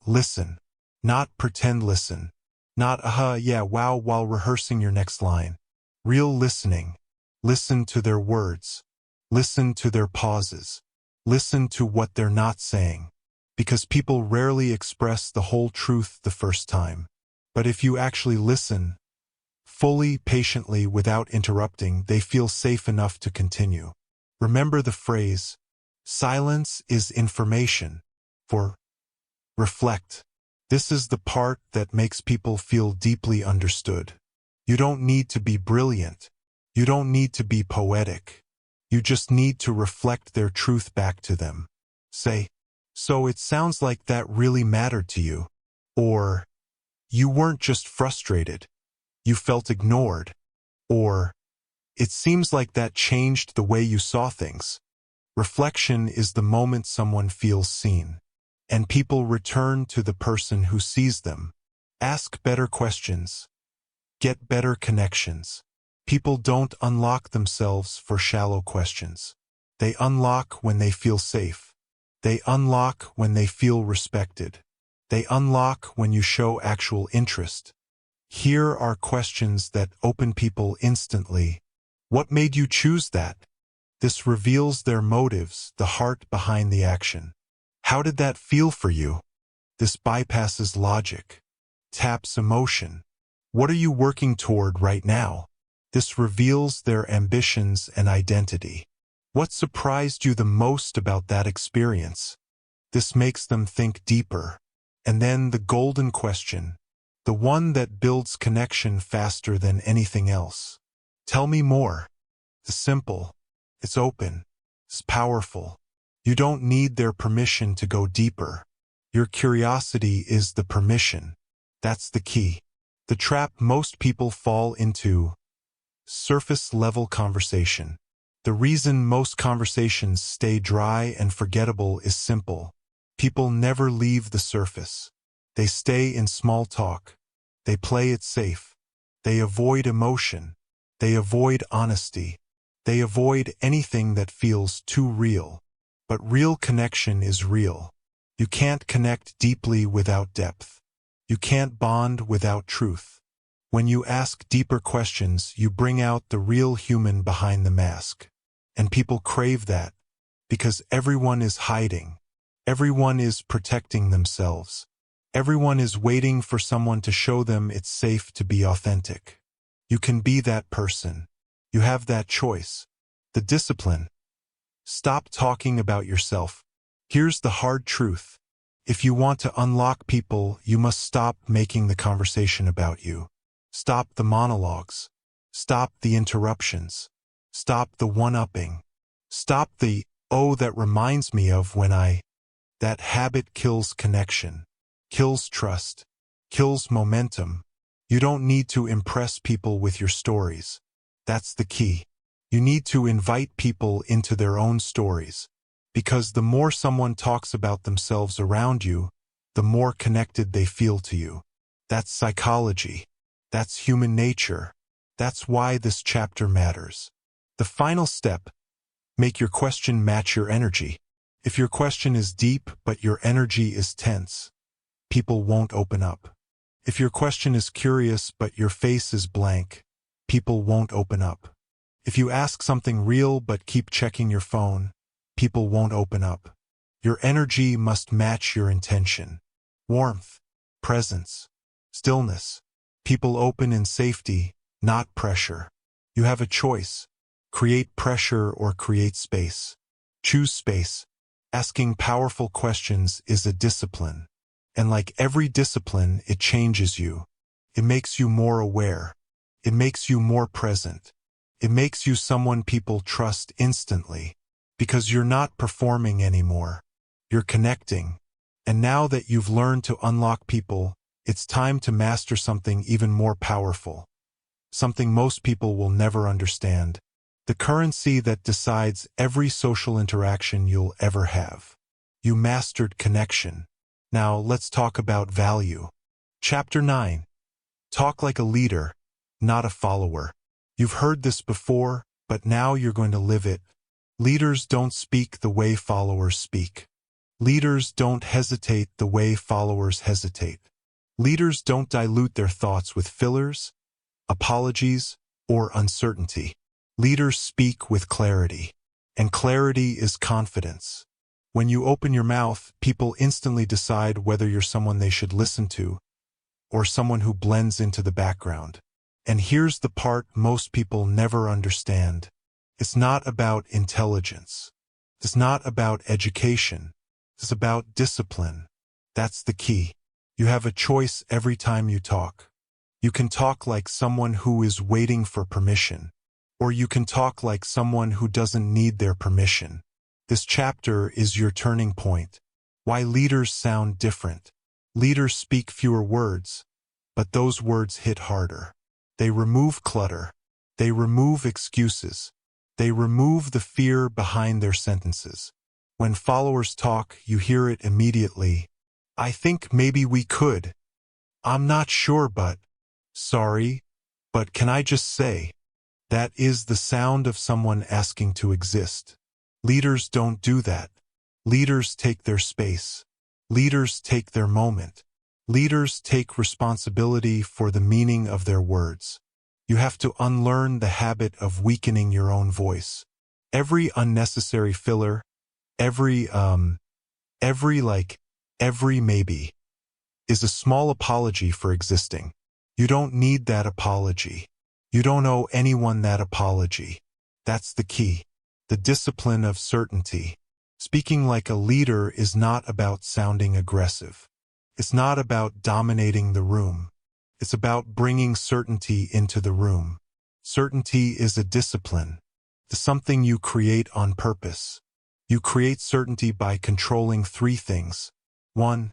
Listen. Not pretend listen. Not yeah, wow while rehearsing your next line. Real listening. Listen to their words. Listen to their pauses. Listen to what they're not saying. Because people rarely express the whole truth the first time. But if you actually listen, fully, patiently, without interrupting, they feel safe enough to continue. Remember the phrase, silence is information. For reflect. This is the part that makes people feel deeply understood. You don't need to be brilliant. You don't need to be poetic. You just need to reflect their truth back to them. Say, so it sounds like that really mattered to you. Or, you weren't just frustrated. You felt ignored. Or, it seems like that changed the way you saw things. Reflection is the moment someone feels seen, and people return to the person who sees them. Ask better questions. Get better connections. People don't unlock themselves for shallow questions. They unlock when they feel safe. They unlock when they feel respected. They unlock when you show actual interest. Here are questions that open people instantly. What made you choose that? This reveals their motives, the heart behind the action. How did that feel for you? This bypasses logic. Taps emotion. What are you working toward right now? This reveals their ambitions and identity. What surprised you the most about that experience? This makes them think deeper. And then the golden question, the one that builds connection faster than anything else. Tell me more. It's simple. It's open. It's powerful. You don't need their permission to go deeper. Your curiosity is the permission. That's the key. The trap most people fall into: surface-level conversation. The reason most conversations stay dry and forgettable is simple. People never leave the surface. They stay in small talk. They play it safe. They avoid emotion. They avoid honesty. They avoid anything that feels too real. But real connection is real. You can't connect deeply without depth. You can't bond without truth. When you ask deeper questions, you bring out the real human behind the mask. And people crave that, because everyone is hiding. Everyone is protecting themselves. Everyone is waiting for someone to show them it's safe to be authentic. You can be that person. You have that choice. The discipline. Stop talking about yourself. Here's the hard truth. If you want to unlock people, you must stop making the conversation about you. Stop the monologues. Stop the interruptions. Stop the one-upping. Stop the, oh, that reminds me of when I... That habit kills connection, kills trust, kills momentum. You don't need to impress people with your stories. That's the key. You need to invite people into their own stories. Because the more someone talks about themselves around you, the more connected they feel to you. That's psychology. That's human nature. That's why this chapter matters. The final step: make your question match your energy. If your question is deep but your energy is tense, people won't open up. If your question is curious but your face is blank, people won't open up. If you ask something real but keep checking your phone, people won't open up. Your energy must match your intention. Warmth, presence, stillness. People open in safety, not pressure. You have a choice. Create pressure or create space. Choose space. Asking powerful questions is a discipline. And like every discipline, it changes you. It makes you more aware. It makes you more present. It makes you someone people trust instantly. Because you're not performing anymore. You're connecting. And now that you've learned to unlock people, it's time to master something even more powerful. Something most people will never understand. The currency that decides every social interaction you'll ever have. You mastered connection. Now let's talk about value. Chapter 9. Talk like a leader, not a follower. You've heard this before, but now you're going to live it. Leaders don't speak the way followers speak. Leaders don't hesitate the way followers hesitate. Leaders don't dilute their thoughts with fillers, apologies, or uncertainty. Leaders speak with clarity. And clarity is confidence. When you open your mouth, people instantly decide whether you're someone they should listen to, or someone who blends into the background. And here's the part most people never understand. It's not about intelligence. It's not about education. It's about discipline. That's the key. You have a choice every time you talk. You can talk like someone who is waiting for permission, or you can talk like someone who doesn't need their permission. This chapter is your turning point. Why leaders sound different. Leaders speak fewer words, but those words hit harder. They remove clutter. They remove excuses. They remove the fear behind their sentences. When followers talk, you hear it immediately. I think maybe we could. I'm not sure, but. Sorry, but can I just say? That is the sound of someone asking to exist. Leaders don't do that. Leaders take their space. Leaders take their moment. Leaders take responsibility for the meaning of their words. You have to unlearn the habit of weakening your own voice. Every unnecessary filler, every maybe, is a small apology for existing. You don't need that apology. You don't owe anyone that apology. That's the key. The discipline of certainty. Speaking like a leader is not about sounding aggressive. It's not about dominating the room. It's about bringing certainty into the room. Certainty is a discipline. It's something you create on purpose. You create certainty by controlling 3 things. 1.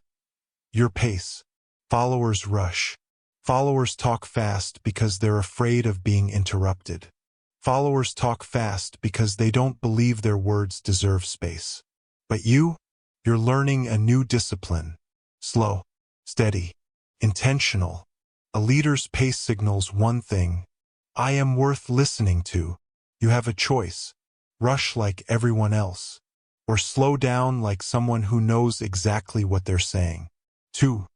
Your pace. Followers rush. Followers talk fast because they're afraid of being interrupted. Followers talk fast because they don't believe their words deserve space. But you're learning a new discipline. Slow, steady, intentional. A leader's pace signals one thing. I am worth listening to. You have a choice. Rush like everyone else. Or slow down like someone who knows exactly what they're saying. 2.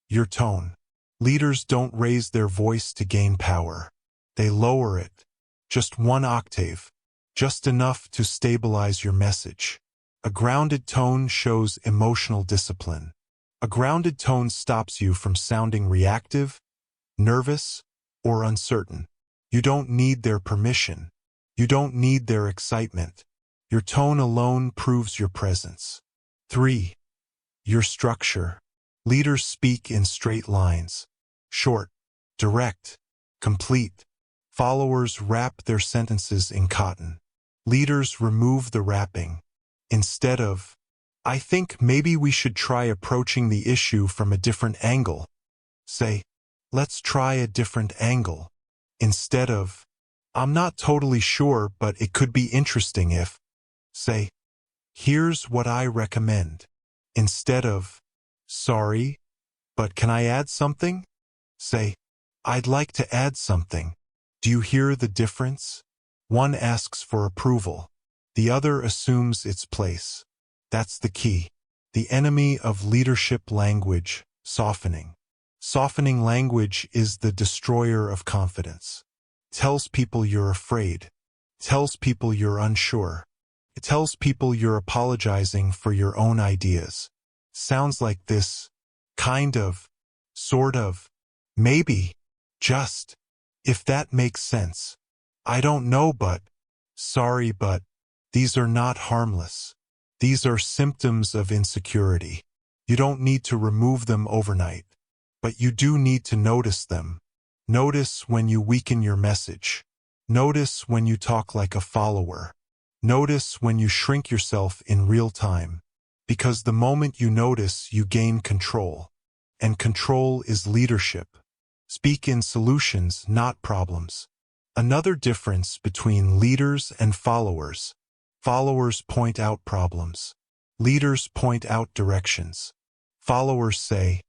Your tone. Leaders don't raise their voice to gain power. They lower it. Just 1 octave. Just enough to stabilize your message. A grounded tone shows emotional discipline. A grounded tone stops you from sounding reactive, nervous, or uncertain. You don't need their permission. You don't need their excitement. Your tone alone proves your presence. 3. Your structure. Leaders speak in straight lines. Short, direct, complete. Followers wrap their sentences in cotton. Leaders remove the wrapping. Instead of, I think maybe we should try approaching the issue from a different angle. Say, let's try a different angle. Instead of, I'm not totally sure, but it could be interesting if. Say, here's what I recommend. Instead of, sorry, but can I add something? Say, I'd like to add something. Do you hear the difference? One asks for approval. The other assumes its place. That's the key. The enemy of leadership language, softening. Softening language is the destroyer of confidence. It tells people you're afraid. It tells people you're unsure. It tells people you're apologizing for your own ideas. Sounds like this. Kind of. Sort of. Maybe. Just. If that makes sense. I don't know, but. Sorry, but. These are not harmless. These are symptoms of insecurity. You don't need to remove them overnight, but you do need to notice them. Notice when you weaken your message. Notice when you talk like a follower. Notice when you shrink yourself in real time. Because the moment you notice, you gain control. And control is leadership. Speak in solutions, not problems. Another difference between leaders and followers. Followers point out problems. Leaders point out directions. Followers say,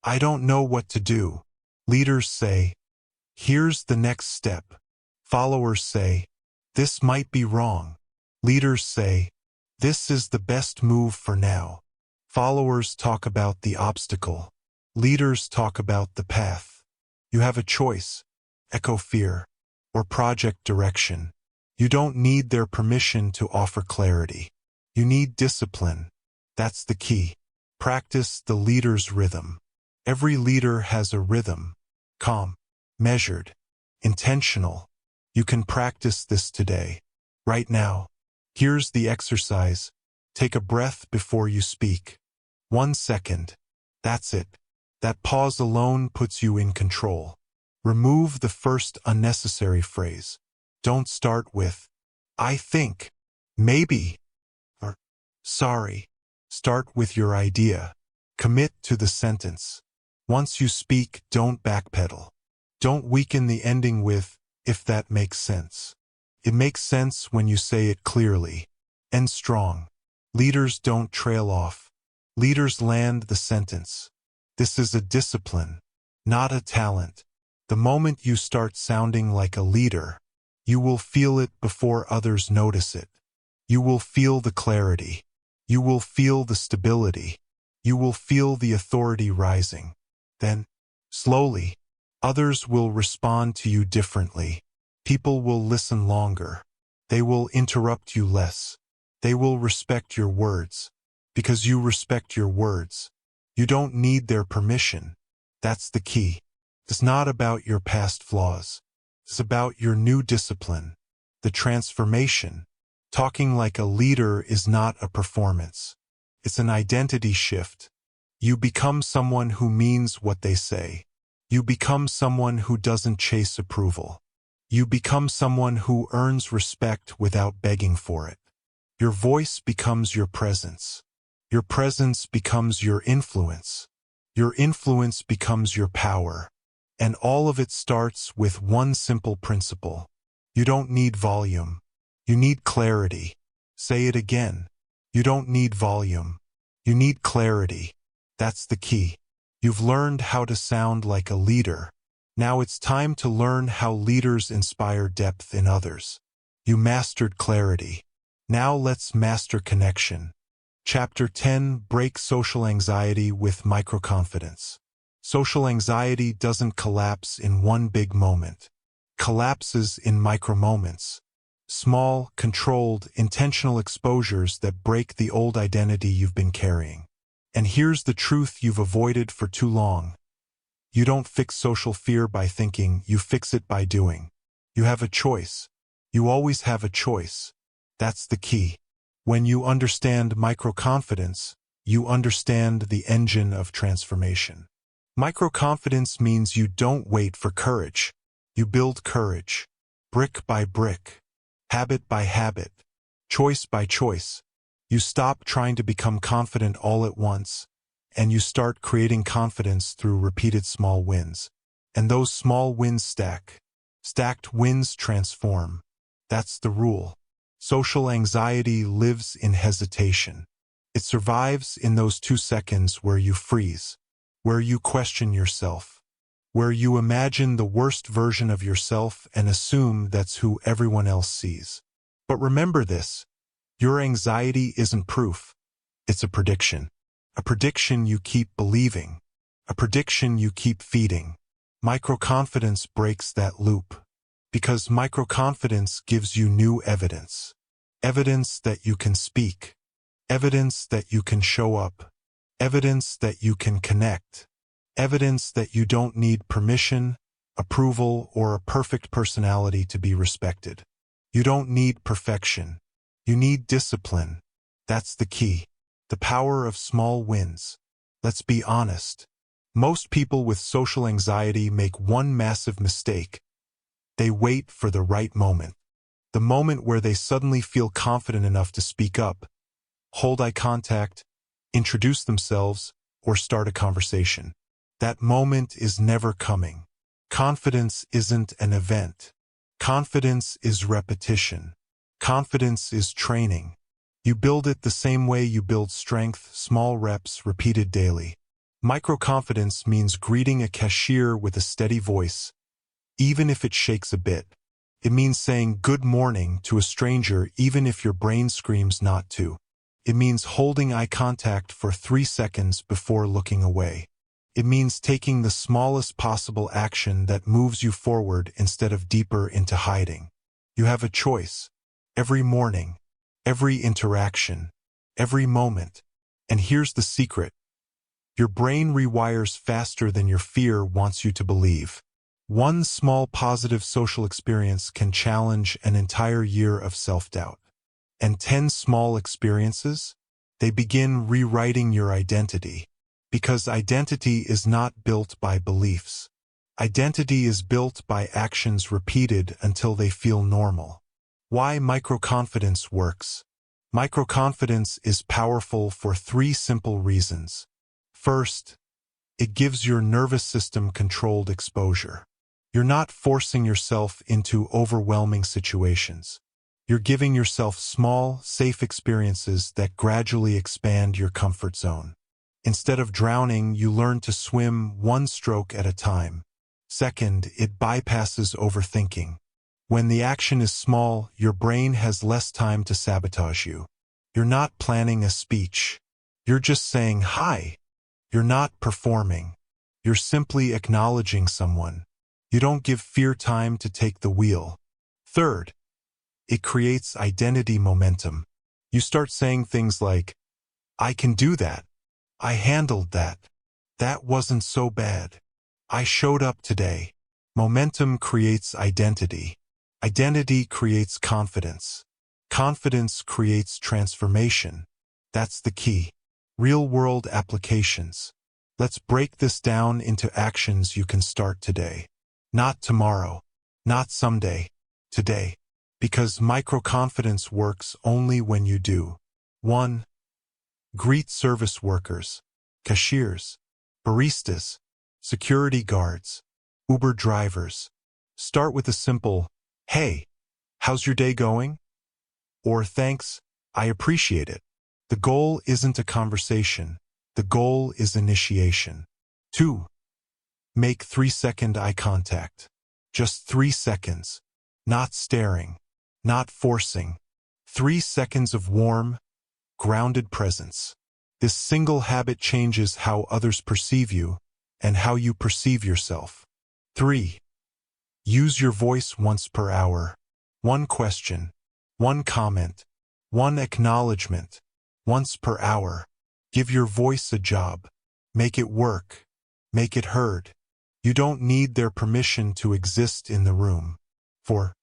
I don't know what to do. Leaders say, here's the next step. Followers say, this might be wrong. Leaders say, this is the best move for now. Followers talk about the obstacle. Leaders talk about the path. You have a choice, echo fear, or project direction. You don't need their permission to offer clarity. You need discipline. That's the key. Practice the leader's rhythm. Every leader has a rhythm. Calm, measured, intentional. You can practice this today. Right now. Here's the exercise. Take a breath before you speak. 1 second. That's it. That pause alone puts you in control. Remove the first unnecessary phrase. Don't start with, I think, maybe, or sorry. Start with your idea. Commit to the sentence. Once you speak, don't backpedal. Don't weaken the ending with, if that makes sense. It makes sense when you say it clearly. End strong. Leaders don't trail off. Leaders land the sentence. This is a discipline, not a talent. The moment you start sounding like a leader, you will feel it before others notice it. You will feel the clarity. You will feel the stability. You will feel the authority rising. Then, slowly, others will respond to you differently. People will listen longer. They will interrupt you less. They will respect your words. Because you respect your words. You don't need their permission. That's the key. It's not about your past flaws. It's about your new discipline. The transformation. Talking like a leader is not a performance. It's an identity shift. You become someone who means what they say. You become someone who doesn't chase approval. You become someone who earns respect without begging for it. Your voice becomes your presence. Your presence becomes your influence. Your influence becomes your power. And all of it starts with one simple principle. You don't need volume. You need clarity. Say it again. You don't need volume. You need clarity. That's the key. You've learned how to sound like a leader. Now it's time to learn how leaders inspire depth in others. You mastered clarity. Now let's master connection. Chapter 10. Break social anxiety with microconfidence. Social anxiety doesn't collapse in one big moment. It collapses in micro-moments. Small, controlled, intentional exposures that break the old identity you've been carrying. And here's the truth you've avoided for too long. You don't fix social fear by thinking, you fix it by doing. You have a choice. You always have a choice. That's the key. When you understand microconfidence, you understand the engine of transformation. Microconfidence means you don't wait for courage. You build courage. Brick by brick. Habit by habit. Choice by choice. You stop trying to become confident all at once, and you start creating confidence through repeated small wins. And those small wins stack. Stacked wins transform. That's the rule. Social anxiety lives in hesitation. It survives in those 2 seconds where you freeze, where you question yourself, where you imagine the worst version of yourself and assume that's who everyone else sees. But remember this, your anxiety isn't proof. It's a prediction. A prediction you keep believing. A prediction you keep feeding. Microconfidence breaks that loop. Because microconfidence gives you new evidence. Evidence that you can speak. Evidence that you can show up. Evidence that you can connect. Evidence that you don't need permission, approval, or a perfect personality to be respected. You don't need perfection. You need discipline. That's the key. The power of small wins. Let's be honest. Most people with social anxiety make one massive mistake. They wait for the right moment. The moment where they suddenly feel confident enough to speak up, hold eye contact, introduce themselves, or start a conversation. That moment is never coming. Confidence isn't an event. Confidence is repetition. Confidence is training. You build it the same way you build strength, small reps repeated daily. Microconfidence means greeting a cashier with a steady voice, even if it shakes a bit. It means saying good morning to a stranger even if your brain screams not to. It means holding eye contact for 3 seconds before looking away. It means taking the smallest possible action that moves you forward instead of deeper into hiding. You have a choice. Every morning, every interaction, every moment. And here's the secret. Your brain rewires faster than your fear wants you to believe. One small positive social experience can challenge an entire year of self-doubt. And 10 small experiences? They begin rewriting your identity. Because identity is not built by beliefs. Identity is built by actions repeated until they feel normal. Why microconfidence works? Microconfidence is powerful for 3 simple reasons. First, it gives your nervous system controlled exposure. You're not forcing yourself into overwhelming situations. You're giving yourself small, safe experiences that gradually expand your comfort zone. Instead of drowning, you learn to swim one stroke at a time. Second, it bypasses overthinking. When the action is small, your brain has less time to sabotage you. You're not planning a speech. You're just saying hi. You're not performing. You're simply acknowledging someone. You don't give fear time to take the wheel. Third, it creates identity momentum. You start saying things like, I can do that. I handled that. That wasn't so bad. I showed up today. Momentum creates identity. Identity creates confidence. Confidence creates transformation. That's the key. Real-world applications. Let's break this down into actions you can start today. Not tomorrow. Not someday. Today. Because microconfidence works only when you do. 1. Greet service workers, cashiers, baristas, security guards, Uber drivers. Start with a simple, hey, how's your day going? Or thanks, I appreciate it. The goal isn't a conversation. The goal is initiation. 2. Make 3-second eye contact. Just 3 seconds. Not staring. Not forcing. 3 seconds of warm, grounded presence. This single habit changes how others perceive you and how you perceive yourself. 3. Use your voice once per hour. 1 question, 1 comment, 1 acknowledgement, once per hour. Give your voice a job. Make it work. Make it heard. You don't need their permission to exist in the room. 4.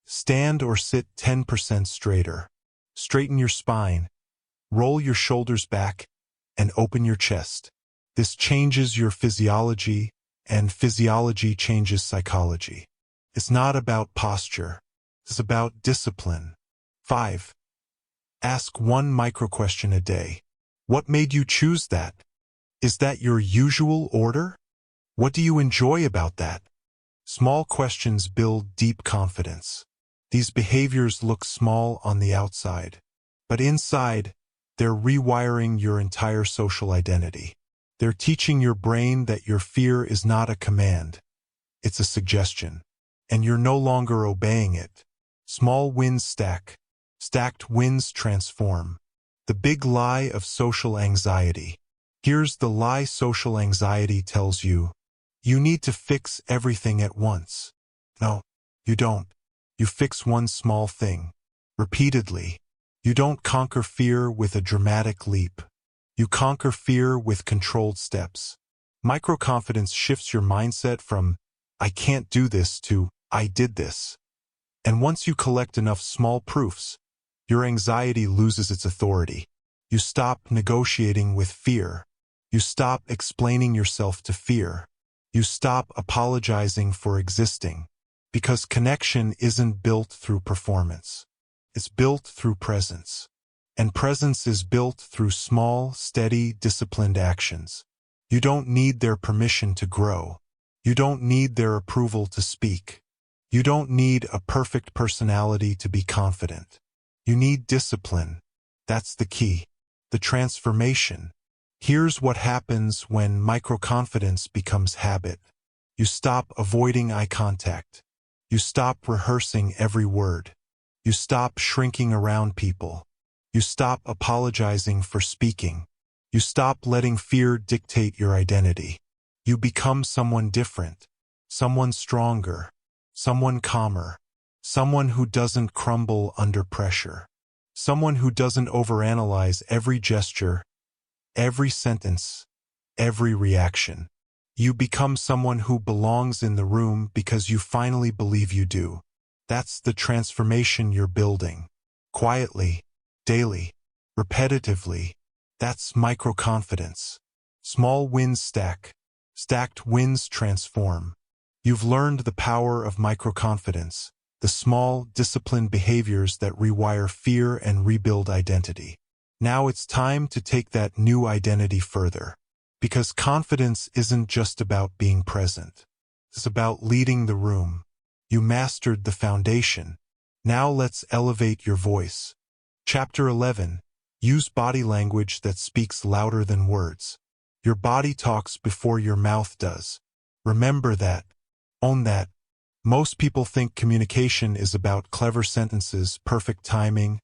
Stand or sit 10% straighter. Straighten your spine. Roll your shoulders back and open your chest. This changes your physiology, and physiology changes psychology. It's not about posture. It's about discipline. 5. Ask 1 micro-question a day. What made you choose that? Is that your usual order? What do you enjoy about that? Small questions build deep confidence. These behaviors look small on the outside, but inside, they're rewiring your entire social identity. They're teaching your brain that your fear is not a command. It's a suggestion. And you're no longer obeying it. Small wins stack. Stacked wins transform. The big lie of social anxiety. Here's the lie social anxiety tells you. You need to fix everything at once. No, you don't. You fix one small thing. Repeatedly. You don't conquer fear with a dramatic leap. You conquer fear with controlled steps. Microconfidence shifts your mindset from, I can't do this to, I did this. And once you collect enough small proofs, your anxiety loses its authority. You stop negotiating with fear. You stop explaining yourself to fear. You stop apologizing for existing. Because connection isn't built through performance. It's built through presence. And presence is built through small, steady, disciplined actions. You don't need their permission to grow. You don't need their approval to speak. You don't need a perfect personality to be confident. You need discipline. That's the key. The transformation. Here's what happens when microconfidence becomes habit. You stop avoiding eye contact. You stop rehearsing every word. You stop shrinking around people. You stop apologizing for speaking. You stop letting fear dictate your identity. You become someone different, someone stronger, someone calmer, someone who doesn't crumble under pressure, someone who doesn't overanalyze every gesture, every sentence, every reaction. You become someone who belongs in the room because you finally believe you do. That's the transformation you're building. Quietly, daily, repetitively. That's microconfidence. Small wins stack. Stacked wins transform. You've learned the power of microconfidence, the small, disciplined behaviors that rewire fear and rebuild identity. Now it's time to take that new identity further. Because confidence isn't just about being present. It's about leading the room. You mastered the foundation. Now let's elevate your voice. Chapter 11. Use body language that speaks louder than words. Your body talks before your mouth does. Remember that. Own that. Most people think communication is about clever sentences, perfect timing,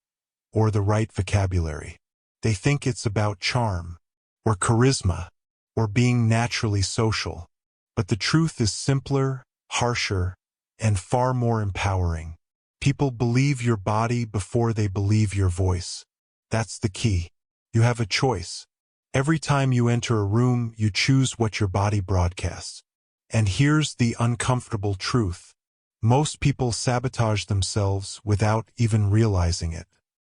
or the right vocabulary. They think it's about charm, or charisma, or being naturally social. But the truth is simpler, harsher, and far more empowering. People believe your body before they believe your voice. That's the key. You have a choice. Every time you enter a room, you choose what your body broadcasts. And here's the uncomfortable truth. Most people sabotage themselves without even realizing it.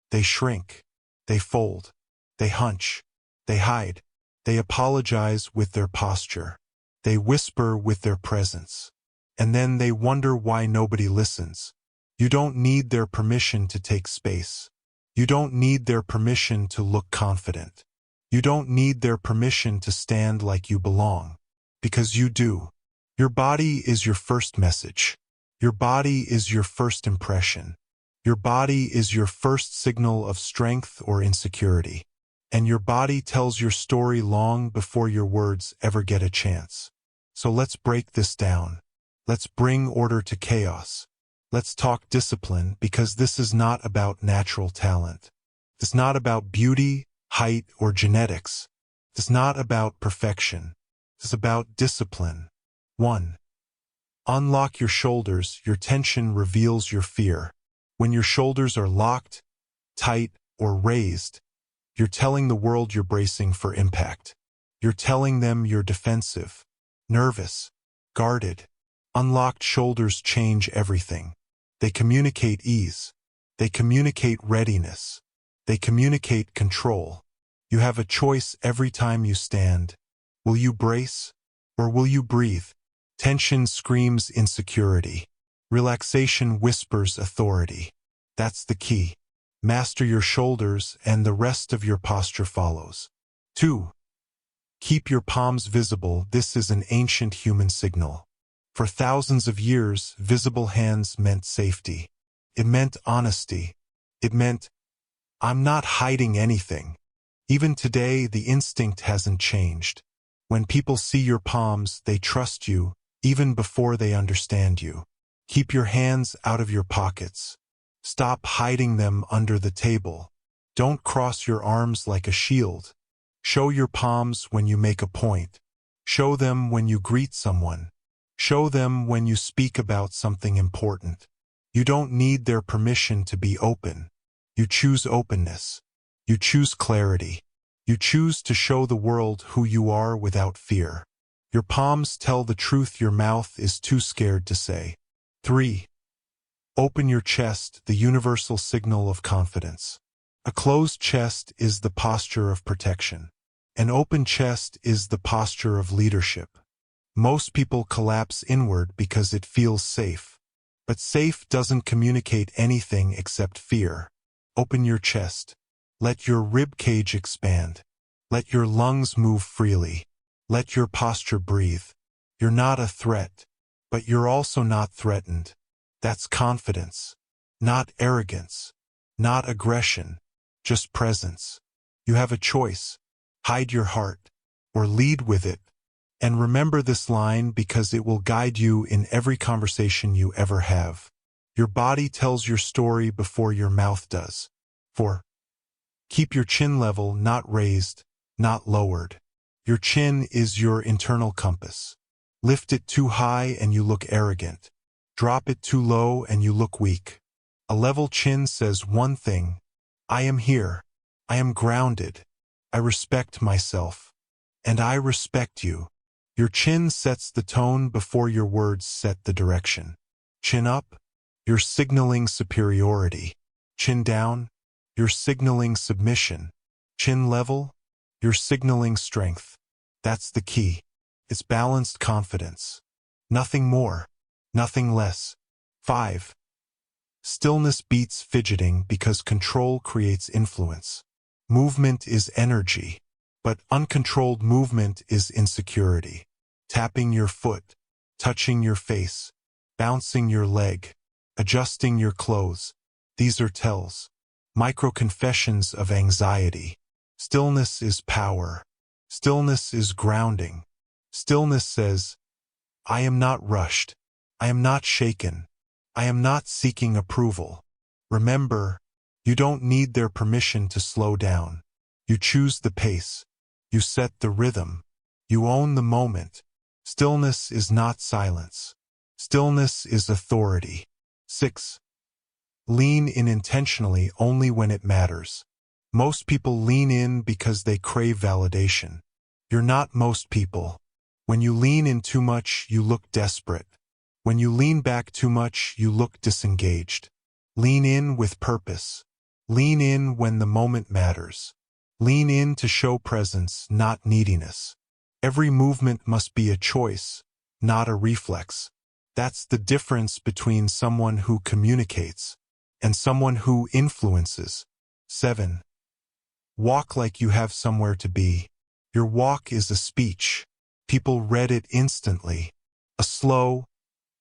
They shrink. They fold. They hunch. They hide. They apologize with their posture. They whisper with their presence. And then they wonder why nobody listens. You don't need their permission to take space. You don't need their permission to look confident. You don't need their permission to stand like you belong. Because you do. Your body is your first message. Your body is your first impression. Your body is your first signal of strength or insecurity. And your body tells your story long before your words ever get a chance. So let's break this down. Let's bring order to chaos. Let's talk discipline, because this is not about natural talent. It's not about beauty, height, or genetics. It's not about perfection. It's about discipline. 1. Unlock your shoulders. Your tension reveals your fear. When your shoulders are locked, tight, or raised, you're telling the world you're bracing for impact. You're telling them you're defensive, nervous, guarded. Unlocked shoulders change everything. They communicate ease. They communicate readiness. They communicate control. You have a choice every time you stand. Will you brace, or will you breathe? Tension screams insecurity. Relaxation whispers authority. That's the key. Master your shoulders, and the rest of your posture follows. 2. Keep your palms visible. This is an ancient human signal. For thousands of years, visible hands meant safety. It meant honesty. It meant, I'm not hiding anything. Even today, the instinct hasn't changed. When people see your palms, they trust you, even before they understand you. Keep your hands out of your pockets. Stop hiding them under the table. Don't cross your arms like a shield. Show your palms when you make a point. Show them when you greet someone. Show them when you speak about something important. You don't need their permission to be open. You choose openness. You choose clarity. You choose to show the world who you are without fear. Your palms tell the truth your mouth is too scared to say. 3. Open your chest, the universal signal of confidence. A closed chest is the posture of protection. An open chest is the posture of leadership. Most people collapse inward because it feels safe. But safe doesn't communicate anything except fear. Open your chest. Let your rib cage expand. Let your lungs move freely. Let your posture breathe. You're not a threat, but you're also not threatened. That's confidence, not arrogance, not aggression, just presence. You have a choice. Hide your heart, or lead with it. And remember this line because it will guide you in every conversation you ever have. Your body tells your story before your mouth does. 4. Keep your chin level, not raised, not lowered. Your chin is your internal compass. Lift it too high and you look arrogant. Drop it too low and you look weak. A level chin says one thing: I am here. I am grounded. I respect myself. And I respect you. Your chin sets the tone before your words set the direction. Chin up, you're signaling superiority. Chin down, you're signaling submission. Chin level, you're signaling strength. That's the key. It's balanced confidence. Nothing more, nothing less. 5. Stillness beats fidgeting because control creates influence. Movement is energy, but uncontrolled movement is insecurity. Tapping your foot, touching your face, bouncing your leg, adjusting your clothes. These are tells. Micro-confessions of anxiety. Stillness is power. Stillness is grounding. Stillness says, I am not rushed. I am not shaken. I am not seeking approval. Remember, you don't need their permission to slow down. You choose the pace. You set the rhythm. You own the moment. Stillness is not silence. Stillness is authority. 6. Lean in intentionally only when it matters. Most people lean in because they crave validation. You're not most people. When you lean in too much, you look desperate. When you lean back too much, you look disengaged. Lean in with purpose. Lean in when the moment matters. Lean in to show presence, not neediness. Every movement must be a choice, not a reflex. That's the difference between someone who communicates and someone who influences. 7. Walk like you have somewhere to be. Your walk is a speech. People read it instantly. A slow,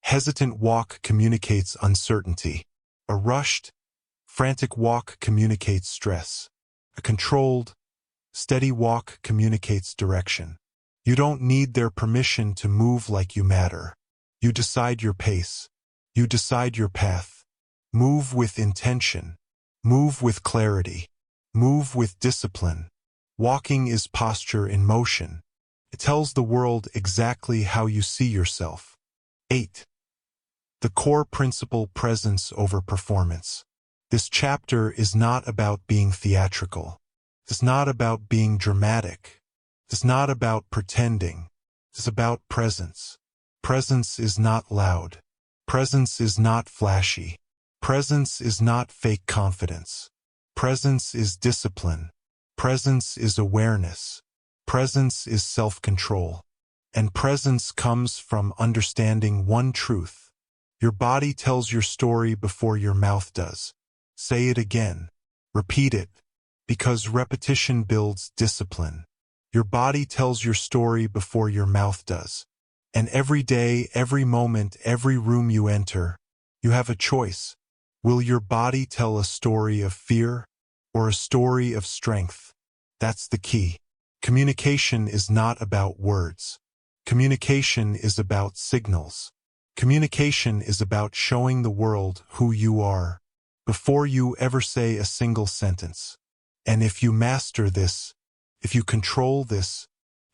hesitant walk communicates uncertainty. A rushed, frantic walk communicates stress. A controlled, steady walk communicates direction. You don't need their permission to move like you matter. You decide your pace. You decide your path. Move with intention. Move with clarity. Move with discipline. Walking is posture in motion. It tells the world exactly how you see yourself. 8. The core principle: presence over performance. This chapter is not about being theatrical. It's not about being dramatic. It's not about pretending. It's about presence. Presence is not loud. Presence is not flashy. Presence is not fake confidence. Presence is discipline. Presence is awareness. Presence is self-control. And presence comes from understanding one truth. Your body tells your story before your mouth does. Say it again. Repeat it. Because repetition builds discipline. Your body tells your story before your mouth does. And every day, every moment, every room you enter, you have a choice. Will your body tell a story of fear or a story of strength? That's the key. Communication is not about words. Communication is about signals. Communication is about showing the world who you are before you ever say a single sentence. And if you master this, if you control this,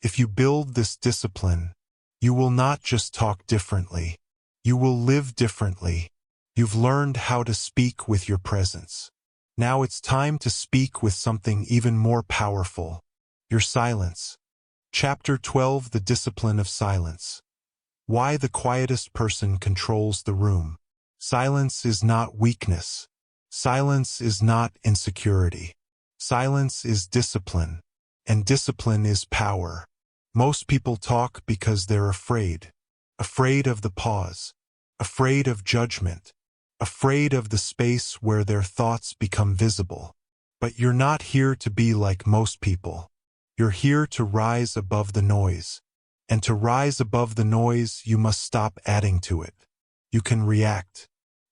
if you build this discipline, you will not just talk differently. You will live differently. You've learned how to speak with your presence. Now it's time to speak with something even more powerful: your silence. Chapter 12: The Discipline of Silence. Why the quietest person controls the room. Silence is not weakness. Silence is not insecurity. Silence is discipline. and discipline is power. Most people talk because they're afraid. Afraid of the pause. Afraid of judgment. Afraid of the space where their thoughts become visible. But you're not here to be like most people. You're here to rise above the noise. And to rise above the noise, you must stop adding to it. You can react.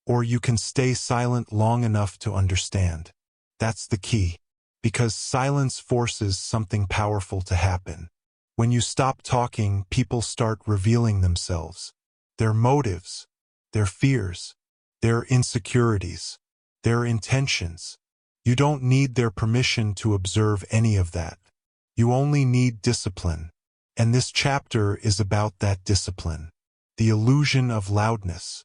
Or you can stay silent long enough to understand. That's the key. Because silence forces something powerful to happen. When you stop talking, people start revealing themselves. Their motives, their fears, their insecurities, their intentions. You don't need their permission to observe any of that. You only need discipline. And this chapter is about that discipline. The illusion of loudness.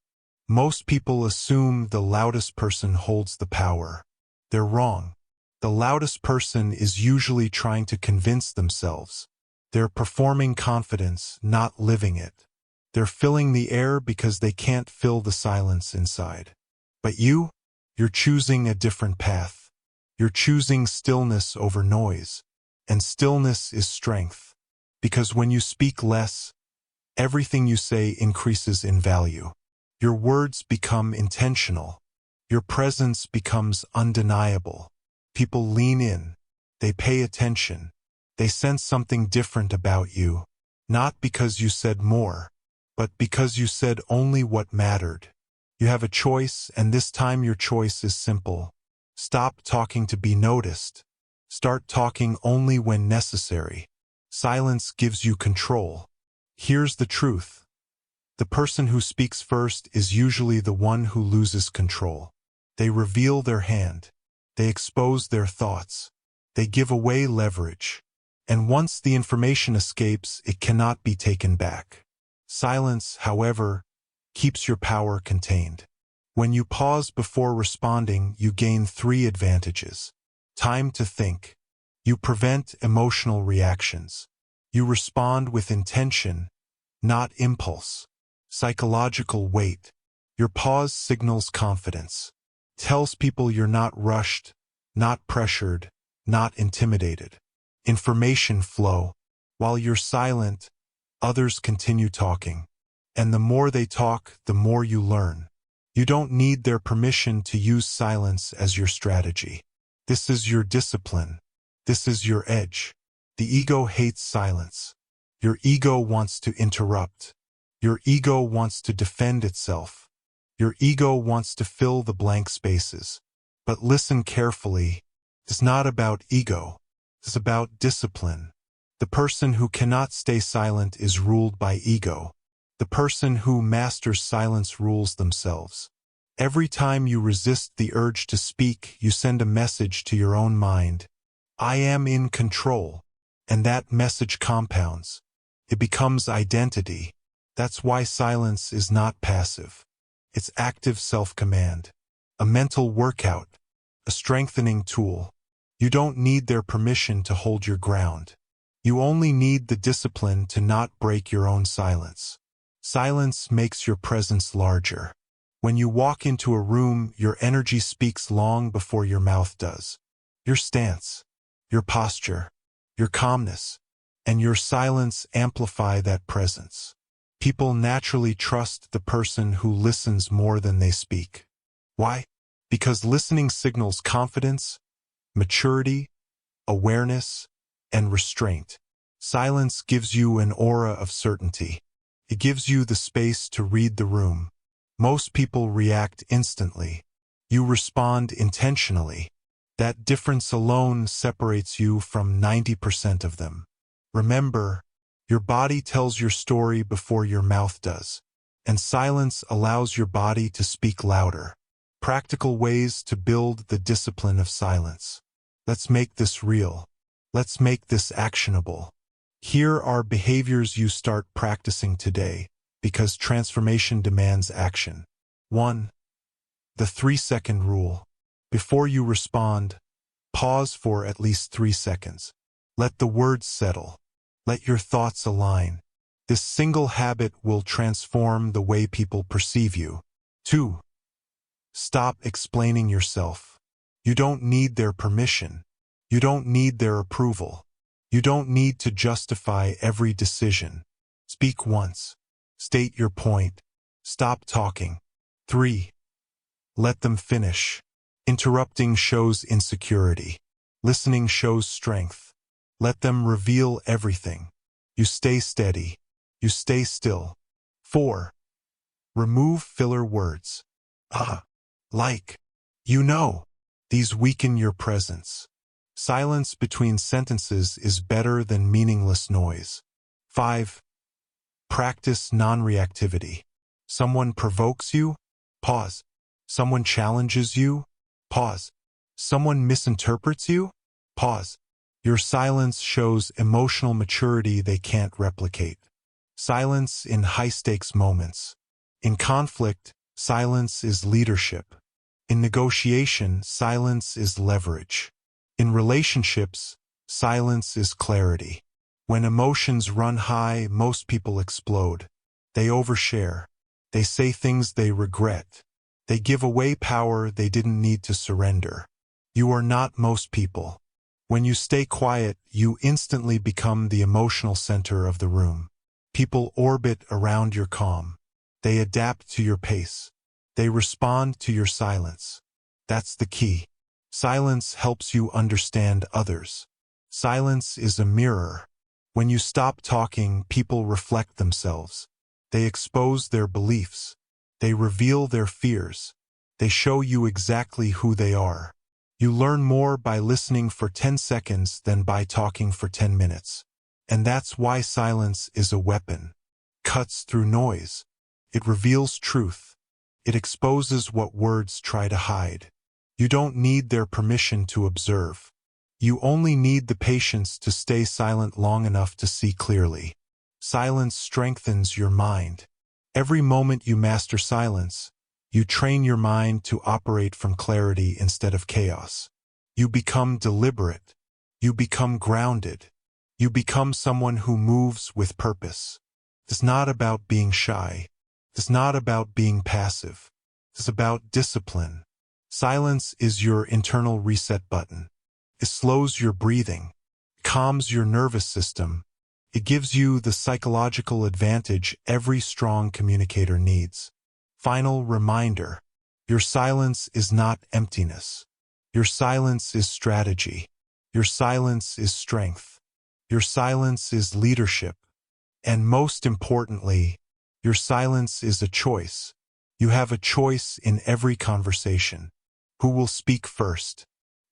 Most people assume the loudest person holds the power. They're wrong. The loudest person is usually trying to convince themselves. They're performing confidence, not living it. They're filling the air because they can't fill the silence inside. But you're choosing a different path. You're choosing stillness over noise. And stillness is strength. Because when you speak less, everything you say increases in value. Your words become intentional. Your presence becomes undeniable. People lean in. They pay attention. They sense something different about you. Not because you said more, but because you said only what mattered. You have a choice, and this time your choice is simple. Stop talking to be noticed. Start talking only when necessary. Silence gives you control. Here's the truth. The person who speaks first is usually the one who loses control. They reveal their hand. They expose their thoughts. They give away leverage. And once the information escapes, it cannot be taken back. Silence, however, keeps your power contained. When you pause before responding, you gain 3 advantages. Time to think. You prevent emotional reactions. You respond with intention, not impulse. Psychological weight. Your pause signals confidence. Tells people you're not rushed, not pressured, not intimidated. Information flow. While you're silent, others continue talking. And the more they talk, the more you learn. You don't need their permission to use silence as your strategy. This is your discipline. This is your edge. The ego hates silence. Your ego wants to interrupt. Your ego wants to defend itself. Your ego wants to fill the blank spaces. But listen carefully. It's not about ego. It's about discipline. The person who cannot stay silent is ruled by ego. The person who masters silence rules themselves. Every time you resist the urge to speak, you send a message to your own mind. I am in control. And that message compounds. It becomes identity. That's why silence is not passive. It's active self-command. A mental workout. A strengthening tool. You don't need their permission to hold your ground. You only need the discipline to not break your own silence. Silence makes your presence larger. When you walk into a room, your energy speaks long before your mouth does. Your stance, your posture, your calmness, and your silence amplify that presence. People naturally trust the person who listens more than they speak. Why? Because listening signals confidence, maturity, awareness, and restraint. Silence gives you an aura of certainty. It gives you the space to read the room. Most people react instantly. You respond intentionally. That difference alone separates you from 90% of them. Remember, your body tells your story before your mouth does, and silence allows your body to speak louder. Practical ways to build the discipline of silence. Let's make this real. Let's make this actionable. Here are behaviors you start practicing today, because transformation demands action. 1. The 3-second rule. Before you respond, pause for at least 3 seconds. Let the words settle. Let your thoughts align. This single habit will transform the way people perceive you. 2. Stop explaining yourself. You don't need their permission. You don't need their approval. You don't need to justify every decision. Speak once. State your point. Stop talking. 3. Let them finish. Interrupting shows insecurity. Listening shows strength. Let them reveal everything. You stay steady. You stay still. 4. Remove filler words. Like. You know. These weaken your presence. Silence between sentences is better than meaningless noise. 5. Practice non-reactivity. Someone provokes you? Pause. Someone challenges you? Pause. Someone misinterprets you? Pause. Your silence shows emotional maturity they can't replicate. Silence in high-stakes moments. In conflict, silence is leadership. In negotiation, silence is leverage. In relationships, silence is clarity. When emotions run high, most people explode. They overshare. They say things they regret. They give away power they didn't need to surrender. You are not most people. When you stay quiet, you instantly become the emotional center of the room. People orbit around your calm. They adapt to your pace. They respond to your silence. That's the key. Silence helps you understand others. Silence is a mirror. When you stop talking, people reflect themselves. They expose their beliefs. They reveal their fears. They show you exactly who they are. You learn more by listening for 10 seconds than by talking for 10 minutes. And that's why silence is a weapon. Cuts through noise. It reveals truth. It exposes what words try to hide. You don't need their permission to observe. You only need the patience to stay silent long enough to see clearly. Silence strengthens your mind. Every moment you master silence, you train your mind to operate from clarity instead of chaos. You become deliberate. You become grounded. You become someone who moves with purpose. It's not about being shy. It's not about being passive. It's about discipline. Silence is your internal reset button. It slows your breathing, calms your nervous system. It gives you the psychological advantage every strong communicator needs. Final reminder: your silence is not emptiness. Your silence is strategy. Your silence is strength. Your silence is leadership. And most importantly, your silence is a choice. You have a choice in every conversation. Who will speak first?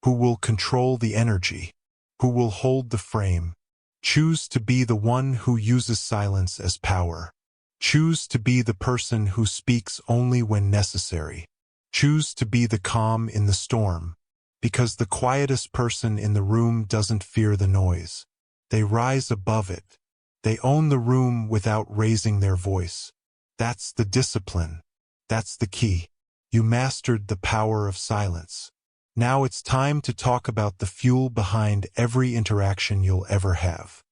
Who will control the energy? Who will hold the frame? Choose to be the one who uses silence as power. Choose to be the person who speaks only when necessary. Choose to be the calm in the storm. Because the quietest person in the room doesn't fear the noise. They rise above it. They own the room without raising their voice. That's the discipline. That's the key. You mastered the power of silence. Now it's time to talk about the fuel behind every interaction you'll ever have.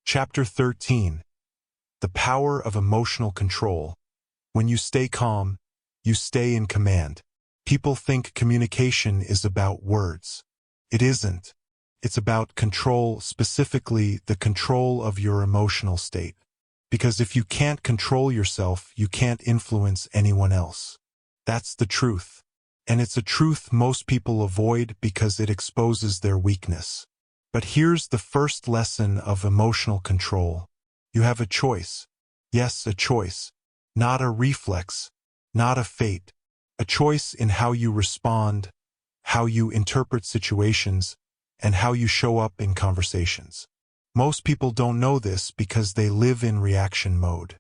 Chapter 13. The power of emotional control. When you stay calm, you stay in command. People think communication is about words. It isn't. It's about control, specifically the control of your emotional state. Because if you can't control yourself, you can't influence anyone else. That's the truth. And it's a truth most people avoid because it exposes their weakness. But here's the first lesson of emotional control. You have a choice. Yes, a choice. Not a reflex. Not a fate. A choice in how you respond, how you interpret situations, and how you show up in conversations. Most people don't know this because they live in reaction mode.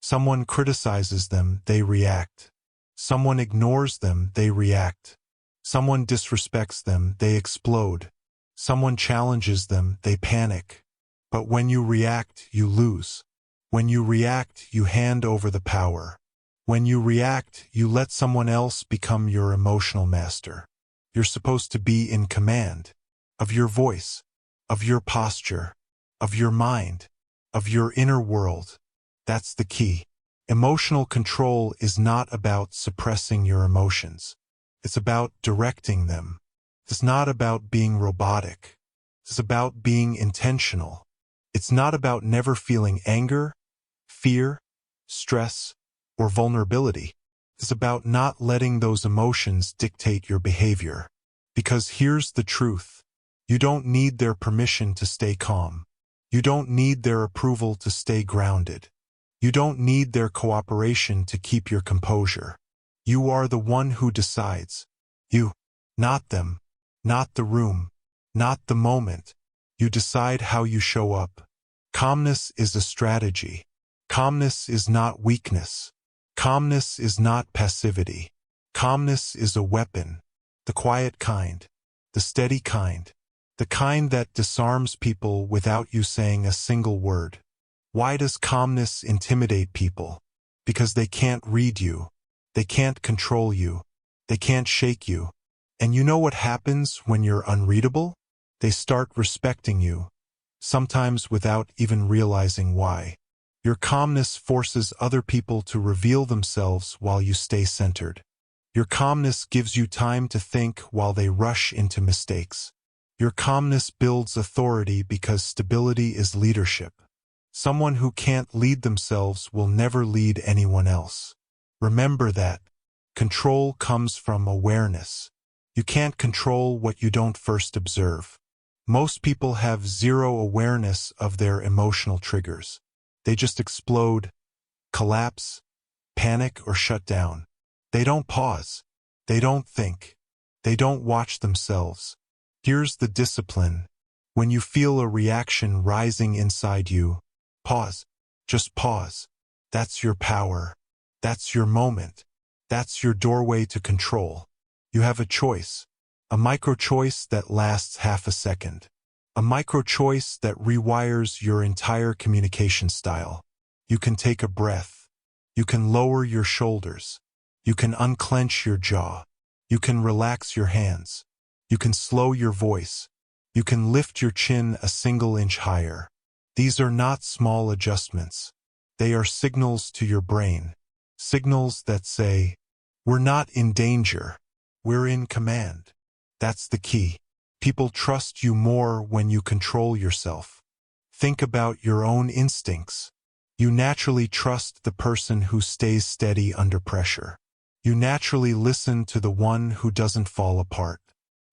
Someone criticizes them, they react. Someone ignores them, they react. Someone disrespects them, they explode. Someone challenges them, they panic. But when you react, you lose. When you react, you hand over the power. When you react, you let someone else become your emotional master. You're supposed to be in command of your voice, of your posture, of your mind, of your inner world. That's the key. Emotional control is not about suppressing your emotions. It's about directing them. It's not about being robotic. It's about being intentional. It's not about never feeling anger, fear, stress, or vulnerability. It's about not letting those emotions dictate your behavior. Because here's the truth. You don't need their permission to stay calm. You don't need their approval to stay grounded. You don't need their cooperation to keep your composure. You are the one who decides. You, not them, not the room, not the moment. You decide how you show up. Calmness is a strategy. Calmness is not weakness. Calmness is not passivity. Calmness is a weapon. The quiet kind. The steady kind. The kind that disarms people without you saying a single word. Why does calmness intimidate people? Because they can't read you. They can't control you. They can't shake you. And you know what happens when you're unreadable? They start respecting you, sometimes without even realizing why. Your calmness forces other people to reveal themselves while you stay centered. Your calmness gives you time to think while they rush into mistakes. Your calmness builds authority because stability is leadership. Someone who can't lead themselves will never lead anyone else. Remember that. Control comes from awareness. You can't control what you don't first observe. Most people have zero awareness of their emotional triggers. They just explode, collapse, panic, or shut down. They don't pause. They don't think. They don't watch themselves. Here's the discipline. When you feel a reaction rising inside you, pause. Just pause. That's your power. That's your moment. That's your doorway to control. You have a choice. A micro-choice that lasts half a second. A micro-choice that rewires your entire communication style. You can take a breath. You can lower your shoulders. You can unclench your jaw. You can relax your hands. You can slow your voice. You can lift your chin a single inch higher. These are not small adjustments. They are signals to your brain. Signals that say, we're not in danger. We're in command. That's the key. People trust you more when you control yourself. Think about your own instincts. You naturally trust the person who stays steady under pressure. You naturally listen to the one who doesn't fall apart.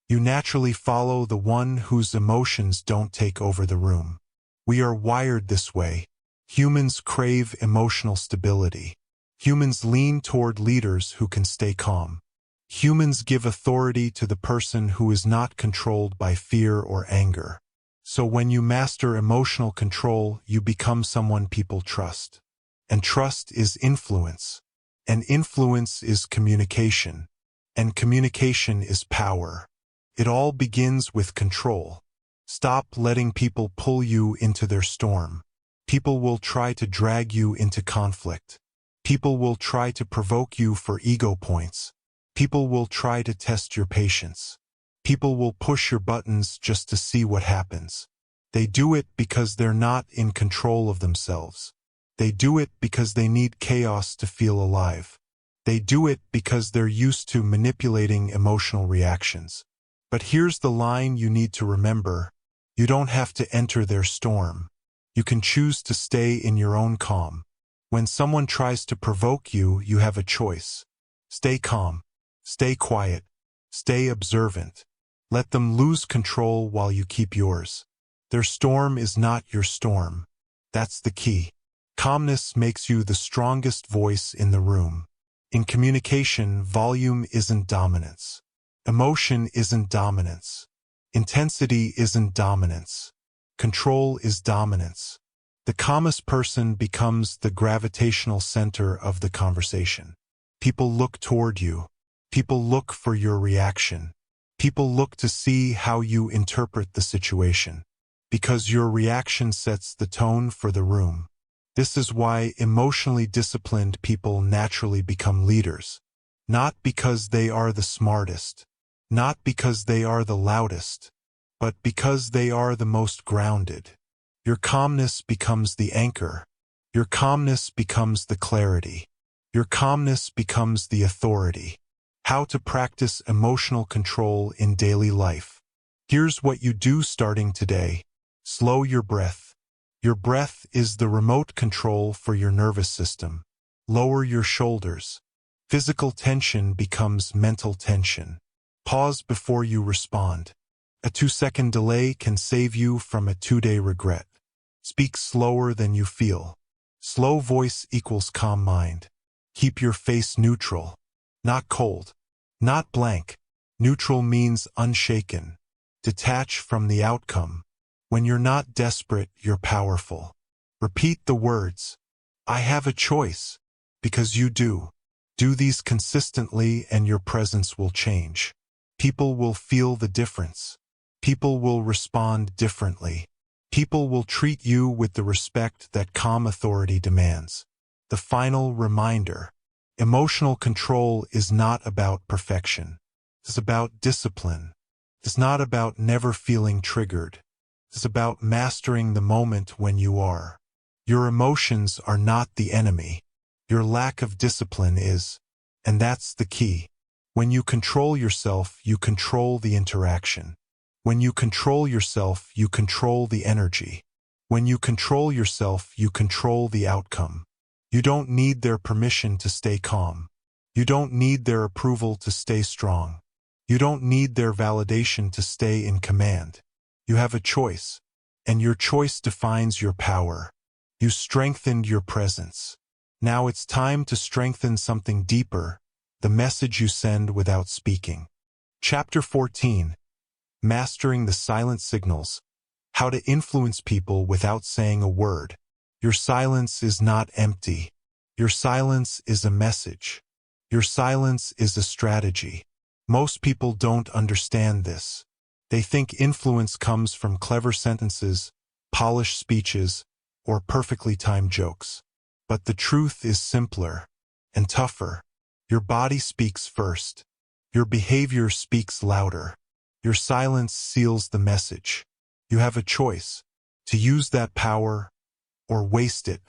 You naturally follow the one whose emotions don't take over the room. We are wired this way. Humans crave emotional stability. Humans lean toward leaders who can stay calm. Humans give authority to the person who is not controlled by fear or anger. So when you master emotional control, you become someone people trust. And trust is influence. And influence is communication. And communication is power. It all begins with control. Stop letting people pull you into their storm. People will try to drag you into conflict. People will try to provoke you for ego points. People will try to test your patience. People will push your buttons just to see what happens. They do it because they're not in control of themselves. They do it because they need chaos to feel alive. They do it because they're used to manipulating emotional reactions. But here's the line you need to remember. You don't have to enter their storm. You can choose to stay in your own calm. When someone tries to provoke you, you have a choice. Stay calm. Stay quiet. Stay observant. Let them lose control while you keep yours. Their storm is not your storm. That's the key. Calmness makes you the strongest voice in the room. In communication, volume isn't dominance. Emotion isn't dominance. Intensity isn't dominance. Control is dominance. The calmest person becomes the gravitational center of the conversation. People look toward you. People look for your reaction. People look to see how you interpret the situation. Because your reaction sets the tone for the room. This is why emotionally disciplined people naturally become leaders. Not because they are the smartest. Not because they are the loudest. But because they are the most grounded. Your calmness becomes the anchor. Your calmness becomes the clarity. Your calmness becomes the authority. How to practice emotional control in daily life. Here's what you do starting today. Slow your breath. Your breath is the remote control for your nervous system. Lower your shoulders. Physical tension becomes mental tension. Pause before you respond. A 2-second delay can save you from a 2-day regret. Speak slower than you feel. Slow voice equals calm mind. Keep your face neutral. Not cold. Not blank. Neutral means unshaken. Detach from the outcome. When you're not desperate, you're powerful. Repeat the words. I have a choice. Because you do. Do these consistently and your presence will change. People will feel the difference. People will respond differently. People will treat you with the respect that calm authority demands. The final reminder. Emotional control is not about perfection. It's about discipline. It's not about never feeling triggered. It's about mastering the moment when you are. Your emotions are not the enemy. Your lack of discipline is. And that's the key. When you control yourself, you control the interaction. When you control yourself, you control the energy. When you control yourself, you control the outcome. You don't need their permission to stay calm. You don't need their approval to stay strong. You don't need their validation to stay in command. You have a choice, and your choice defines your power. You strengthened your presence. Now it's time to strengthen something deeper, the message you send without speaking. Chapter 14. Mastering the Silent Signals. How to influence people without saying a word. Your silence is not empty. Your silence is a message. Your silence is a strategy. Most people don't understand this. They think influence comes from clever sentences, polished speeches, or perfectly timed jokes. But the truth is simpler and tougher. Your body speaks first. Your behavior speaks louder. Your silence seals the message. You have a choice to use that power or waste it.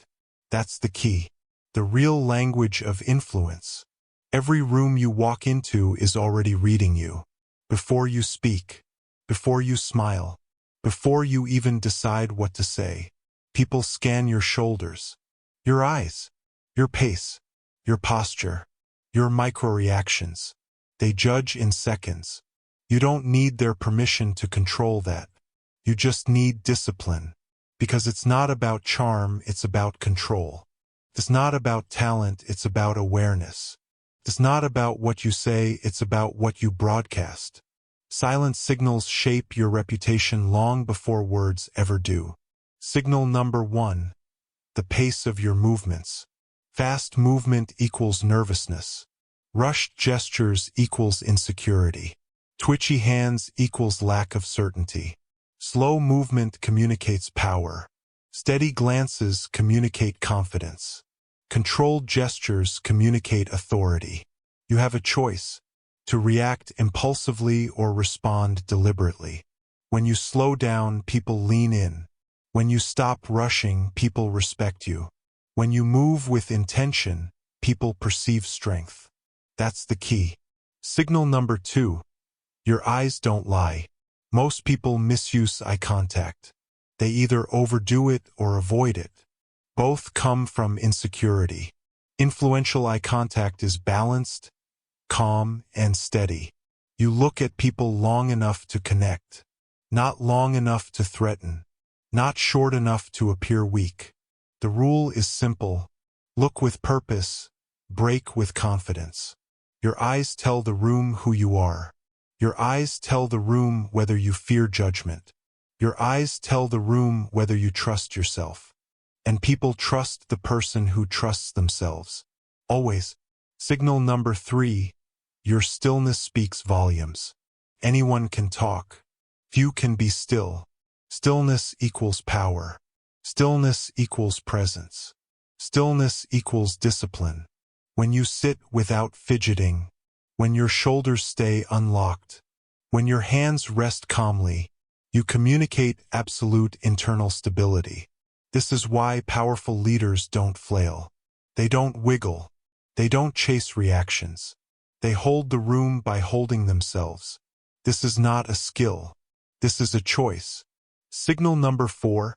That's the key. The real language of influence. Every room you walk into is already reading you. Before you speak, before you smile, before you even decide what to say, people scan your shoulders, your eyes, your pace, your posture, your micro-reactions. They judge in seconds. You don't need their permission to control that. You just need discipline. Because it's not about charm, it's about control. It's not about talent, it's about awareness. It's not about what you say, it's about what you broadcast. Silent signals shape your reputation long before words ever do. Signal number 1. The pace of your movements. Fast movement equals nervousness. Rushed gestures equals insecurity. Twitchy hands equals lack of certainty. Slow movement communicates power. Steady glances communicate confidence. Controlled gestures communicate authority. You have a choice to react impulsively or respond deliberately. When you slow down, people lean in. When you stop rushing, people respect you. When you move with intention, people perceive strength. That's the key. Signal number 2. Your eyes don't lie. Most people misuse eye contact. They either overdo it or avoid it. Both come from insecurity. Influential eye contact is balanced, calm, and steady. You look at people long enough to connect. Not long enough to threaten. Not short enough to appear weak. The rule is simple. Look with purpose. Break with confidence. Your eyes tell the room who you are. Your eyes tell the room whether you fear judgment. Your eyes tell the room whether you trust yourself. And people trust the person who trusts themselves. Always. Signal number 3. Your stillness speaks volumes. Anyone can talk. Few can be still. Stillness equals power. Stillness equals presence. Stillness equals discipline. When you sit without fidgeting, when your shoulders stay unlocked, when your hands rest calmly, you communicate absolute internal stability. This is why powerful leaders don't flail. They don't wiggle. They don't chase reactions. They hold the room by holding themselves. This is not a skill. This is a choice. Signal number 4.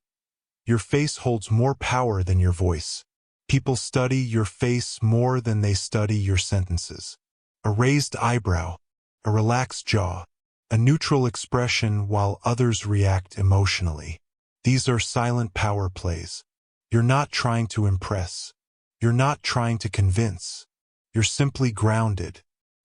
Your face holds more power than your voice. People study your face more than they study your sentences. A raised eyebrow, a relaxed jaw, a neutral expression while others react emotionally. These are silent power plays. You're not trying to impress. You're not trying to convince. You're simply grounded.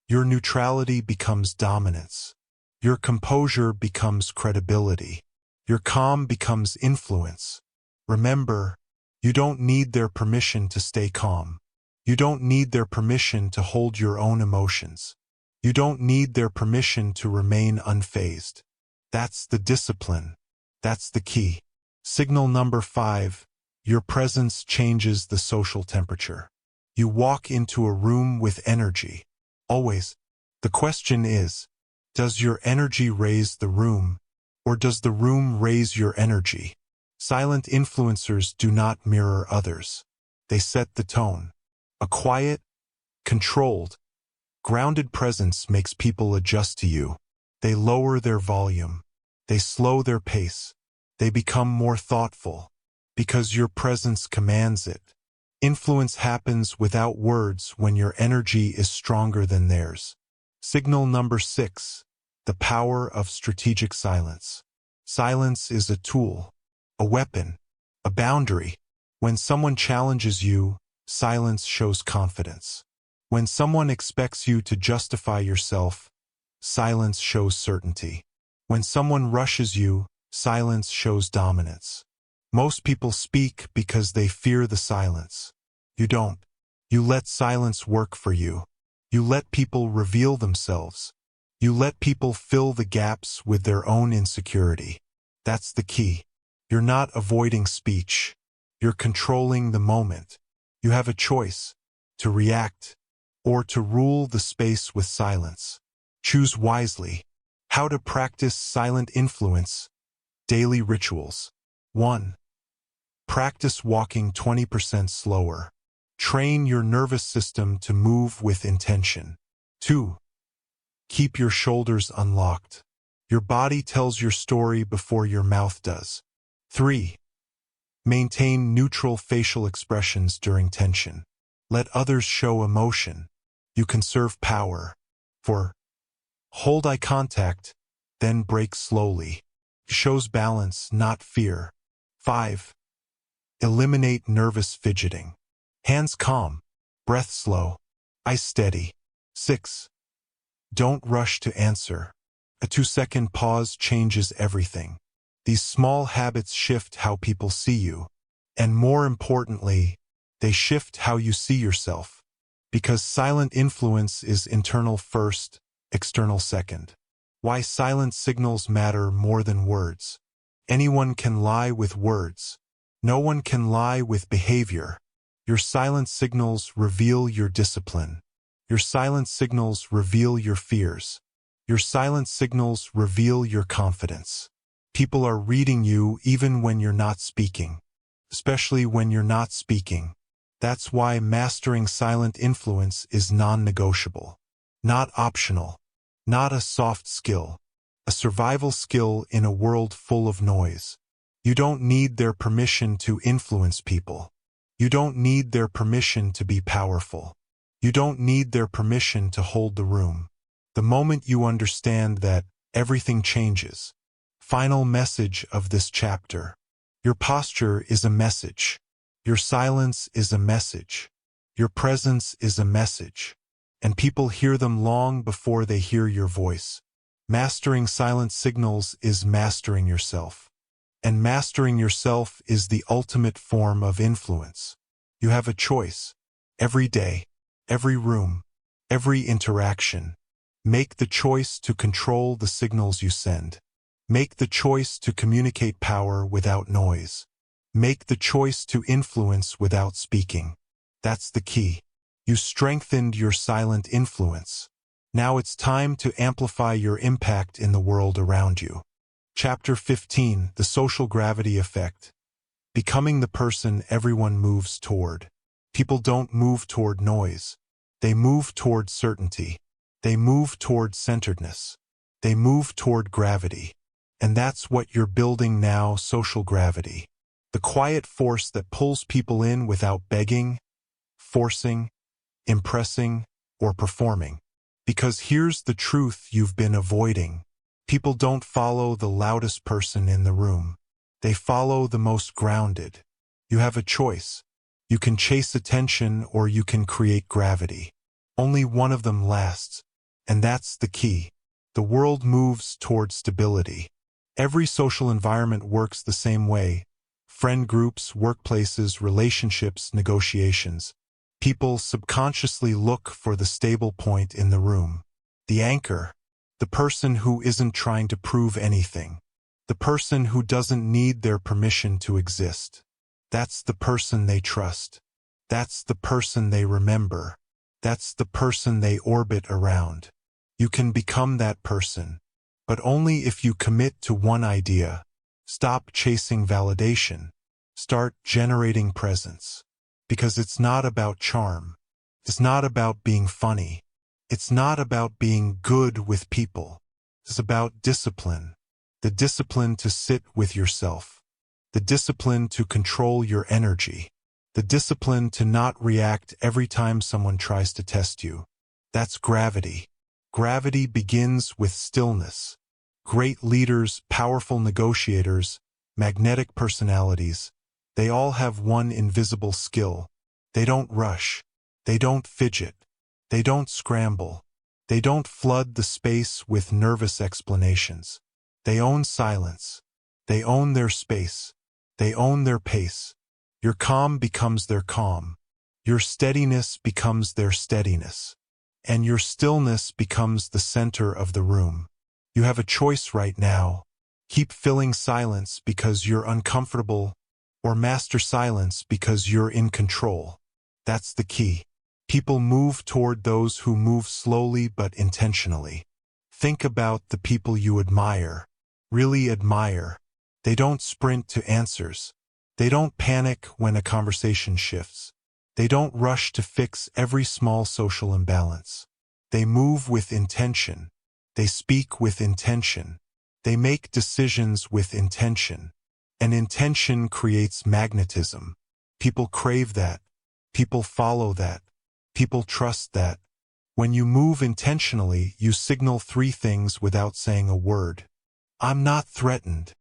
Your neutrality becomes dominance. Your composure becomes credibility. Your calm becomes influence. Remember, you don't need their permission to stay calm. You don't need their permission to hold your own emotions. You don't need their permission to remain unfazed. That's the discipline. That's the key. Signal number 5. Your presence changes the social temperature. You walk into a room with energy. Always. The question is, does your energy raise the room, or does the room raise your energy? Silent influencers do not mirror others. They set the tone. A quiet, controlled, grounded presence makes people adjust to you. They lower their volume. They slow their pace. They become more thoughtful, because your presence commands it. Influence happens without words when your energy is stronger than theirs. Signal number 6. The power of strategic silence. Silence is a tool, a weapon, a boundary. When someone challenges you, silence shows confidence. When someone expects you to justify yourself, silence shows certainty. When someone rushes you, silence shows dominance. Most people speak because they fear the silence. You don't. You let silence work for you. You let people reveal themselves. You let people fill the gaps with their own insecurity. That's the key. You're not avoiding speech. You're controlling the moment. You have a choice, to react, or to rule the space with silence. Choose wisely. How to practice silent influence. Daily rituals. 1. Practice walking 20% slower. Train your nervous system to move with intention. 2. Keep your shoulders unlocked. Your body tells your story before your mouth does. 3. Maintain neutral facial expressions during tension. Let others show emotion. You conserve power. 4. Hold eye contact, then break slowly. Shows balance, not fear. 5. Eliminate nervous fidgeting. Hands calm, breath slow, eyes steady. 6. Don't rush to answer. A 2-second pause changes everything. These small habits shift how people see you. And more importantly, they shift how you see yourself. Because silent influence is internal first, external second. Why silent signals matter more than words. Anyone can lie with words. No one can lie with behavior. Your silent signals reveal your discipline. Your silent signals reveal your fears. Your silent signals reveal your confidence. People are reading you even when you're not speaking. Especially when you're not speaking. That's why mastering silent influence is non-negotiable. Not optional. Not a soft skill. A survival skill in a world full of noise. You don't need their permission to influence people. You don't need their permission to be powerful. You don't need their permission to hold the room. The moment you understand that, everything changes. Final message of this chapter. Your posture is a message. Your silence is a message. Your presence is a message. And people hear them long before they hear your voice. Mastering silent signals is mastering yourself. And mastering yourself is the ultimate form of influence. You have a choice. Every day, every room, every interaction. Make the choice to control the signals you send. Make the choice to communicate power without noise. Make the choice to influence without speaking. That's the key. You strengthened your silent influence. Now it's time to amplify your impact in the world around you. Chapter 15, The Social Gravity Effect. Becoming the person everyone moves toward. People don't move toward noise. They move toward certainty. They move toward centeredness. They move toward gravity. And that's what you're building now, social gravity. The quiet force that pulls people in without begging, forcing, impressing, or performing. Because here's the truth you've been avoiding. People don't follow the loudest person in the room. They follow the most grounded. You have a choice. You can chase attention or you can create gravity. Only one of them lasts. And that's the key. The world moves toward stability. Every social environment works the same way. Friend groups, workplaces, relationships, negotiations. People subconsciously look for the stable point in the room. The anchor. The person who isn't trying to prove anything. The person who doesn't need their permission to exist. That's the person they trust. That's the person they remember. That's the person they orbit around. You can become that person, but only if you commit to one idea. Stop chasing validation. Start generating presence. Because it's not about charm. It's not about being funny. It's not about being good with people. It's about discipline. The discipline to sit with yourself. The discipline to control your energy. The discipline to not react every time someone tries to test you. That's gravity. Gravity begins with stillness. Great leaders, powerful negotiators, magnetic personalities, they all have one invisible skill. They don't rush. They don't fidget. They don't scramble. They don't flood the space with nervous explanations. They own silence. They own their space. They own their pace. Your calm becomes their calm. Your steadiness becomes their steadiness. And your stillness becomes the center of the room. You have a choice right now. Keep filling silence because you're uncomfortable, or master silence because you're in control. That's the key. People move toward those who move slowly but intentionally. Think about the people you admire. Really admire. They don't sprint to answers. They don't panic when a conversation shifts. They don't rush to fix every small social imbalance. They move with intention. They speak with intention. They make decisions with intention. And intention creates magnetism. People crave that. People follow that. People trust that. When you move intentionally, you signal three things without saying a word. I'm not threatened.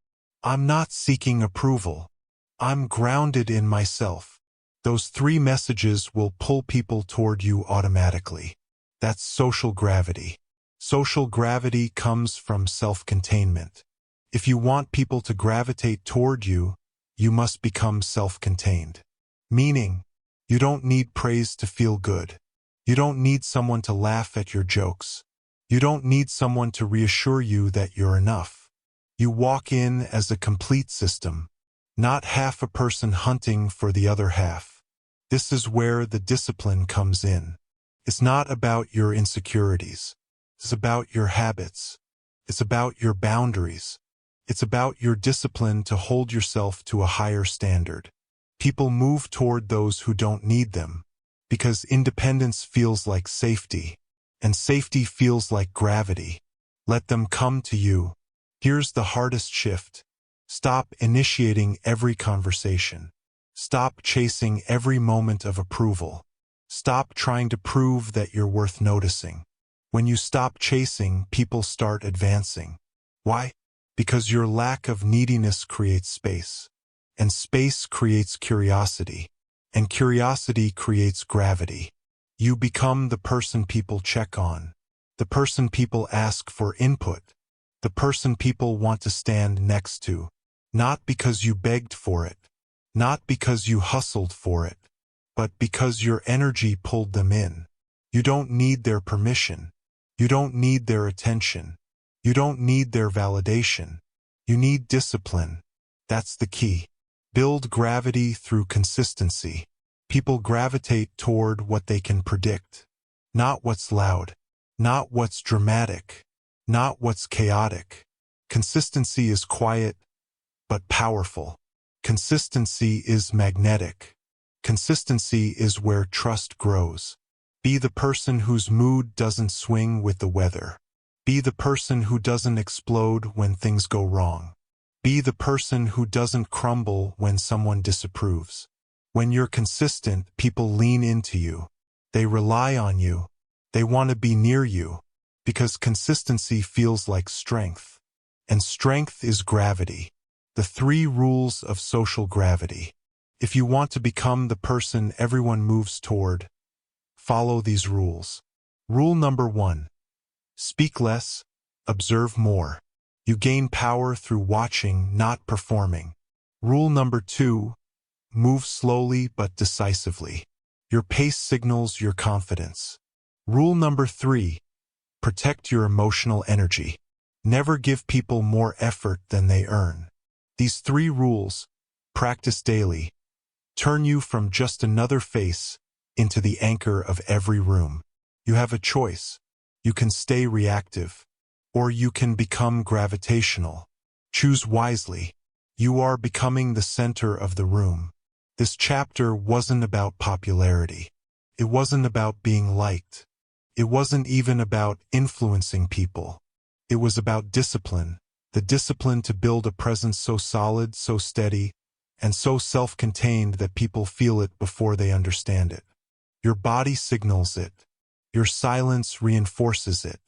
I'm not seeking approval. I'm grounded in myself. Those three messages will pull people toward you automatically. That's social gravity. Social gravity comes from self-containment. If you want people to gravitate toward you, you must become self-contained. Meaning, you don't need praise to feel good. You don't need someone to laugh at your jokes. You don't need someone to reassure you that you're enough. You walk in as a complete system, not half a person hunting for the other half. This is where the discipline comes in. It's not about your insecurities. It's about your habits. It's about your boundaries. It's about your discipline to hold yourself to a higher standard. People move toward those who don't need them, because independence feels like safety, and safety feels like gravity. Let them come to you. Here's the hardest shift. Stop initiating every conversation. Stop chasing every moment of approval. Stop trying to prove that you're worth noticing. When you stop chasing, people start advancing. Why? Because your lack of neediness creates space. And space creates curiosity. And curiosity creates gravity. You become the person people check on. The person people ask for input. The person people want to stand next to. Not because you begged for it. Not because you hustled for it. But because your energy pulled them in. You don't need their permission. You don't need their attention. You don't need their validation. You need discipline. That's the key. Build gravity through consistency. People gravitate toward what they can predict. Not what's loud. Not what's dramatic. Not what's chaotic. Consistency is quiet, but powerful. Consistency is magnetic. Consistency is where trust grows. Be the person whose mood doesn't swing with the weather. Be the person who doesn't explode when things go wrong. Be the person who doesn't crumble when someone disapproves. When you're consistent, people lean into you. They rely on you. They want to be near you, because consistency feels like strength. And strength is gravity. The 3 rules of social gravity. If you want to become the person everyone moves toward, follow these rules. Rule number 1. Speak less, observe more. You gain power through watching, not performing. Rule number 2. Move slowly but decisively. Your pace signals your confidence. Rule number 3. Protect your emotional energy. Never give people more effort than they earn. These 3 rules, practice daily, turn you from just another face into the anchor of every room. You have a choice. You can stay reactive, or you can become gravitational. Choose wisely. You are becoming the center of the room. This chapter wasn't about popularity. It wasn't about being liked. It wasn't even about influencing people. It was about discipline, the discipline to build a presence so solid, so steady, and so self-contained that people feel it before they understand it. Your body signals it. Your silence reinforces it.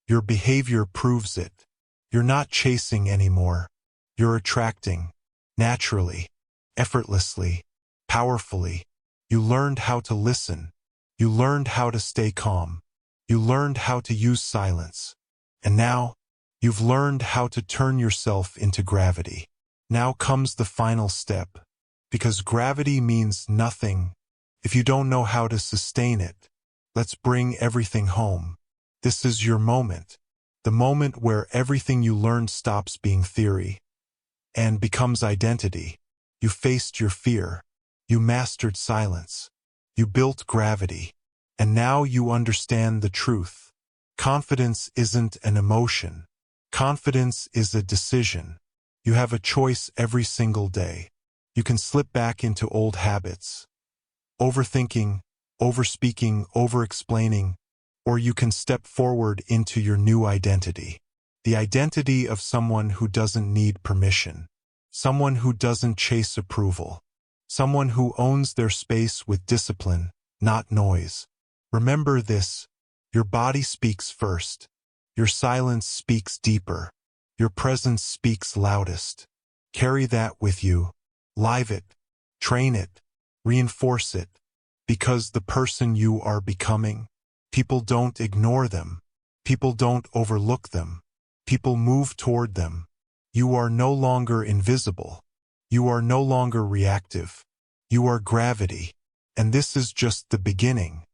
Your behavior proves it. You're not chasing anymore. You're attracting, naturally, effortlessly, powerfully. You learned how to listen. You learned how to stay calm. You learned how to use silence. And now, you've learned how to turn yourself into gravity. Now comes the final step, because gravity means nothing if you don't know how to sustain it. Let's bring everything home. This is your moment, the moment where everything you learned stops being theory and becomes identity. You faced your fear. You mastered silence. You built gravity. And now you understand the truth. Confidence isn't an emotion. Confidence is a decision. You have a choice every single day. You can slip back into old habits. Overthinking, overspeaking, overexplaining, or you can step forward into your new identity. The identity of someone who doesn't need permission. Someone who doesn't chase approval. Someone who owns their space with discipline, not noise. Remember this, your body speaks first. Your silence speaks deeper. Your presence speaks loudest. Carry that with you. Live it. Train it. Reinforce it. Because the person you are becoming, people don't ignore them. People don't overlook them. People move toward them. You are no longer invisible. You are no longer reactive. You are gravity. And this is just the beginning.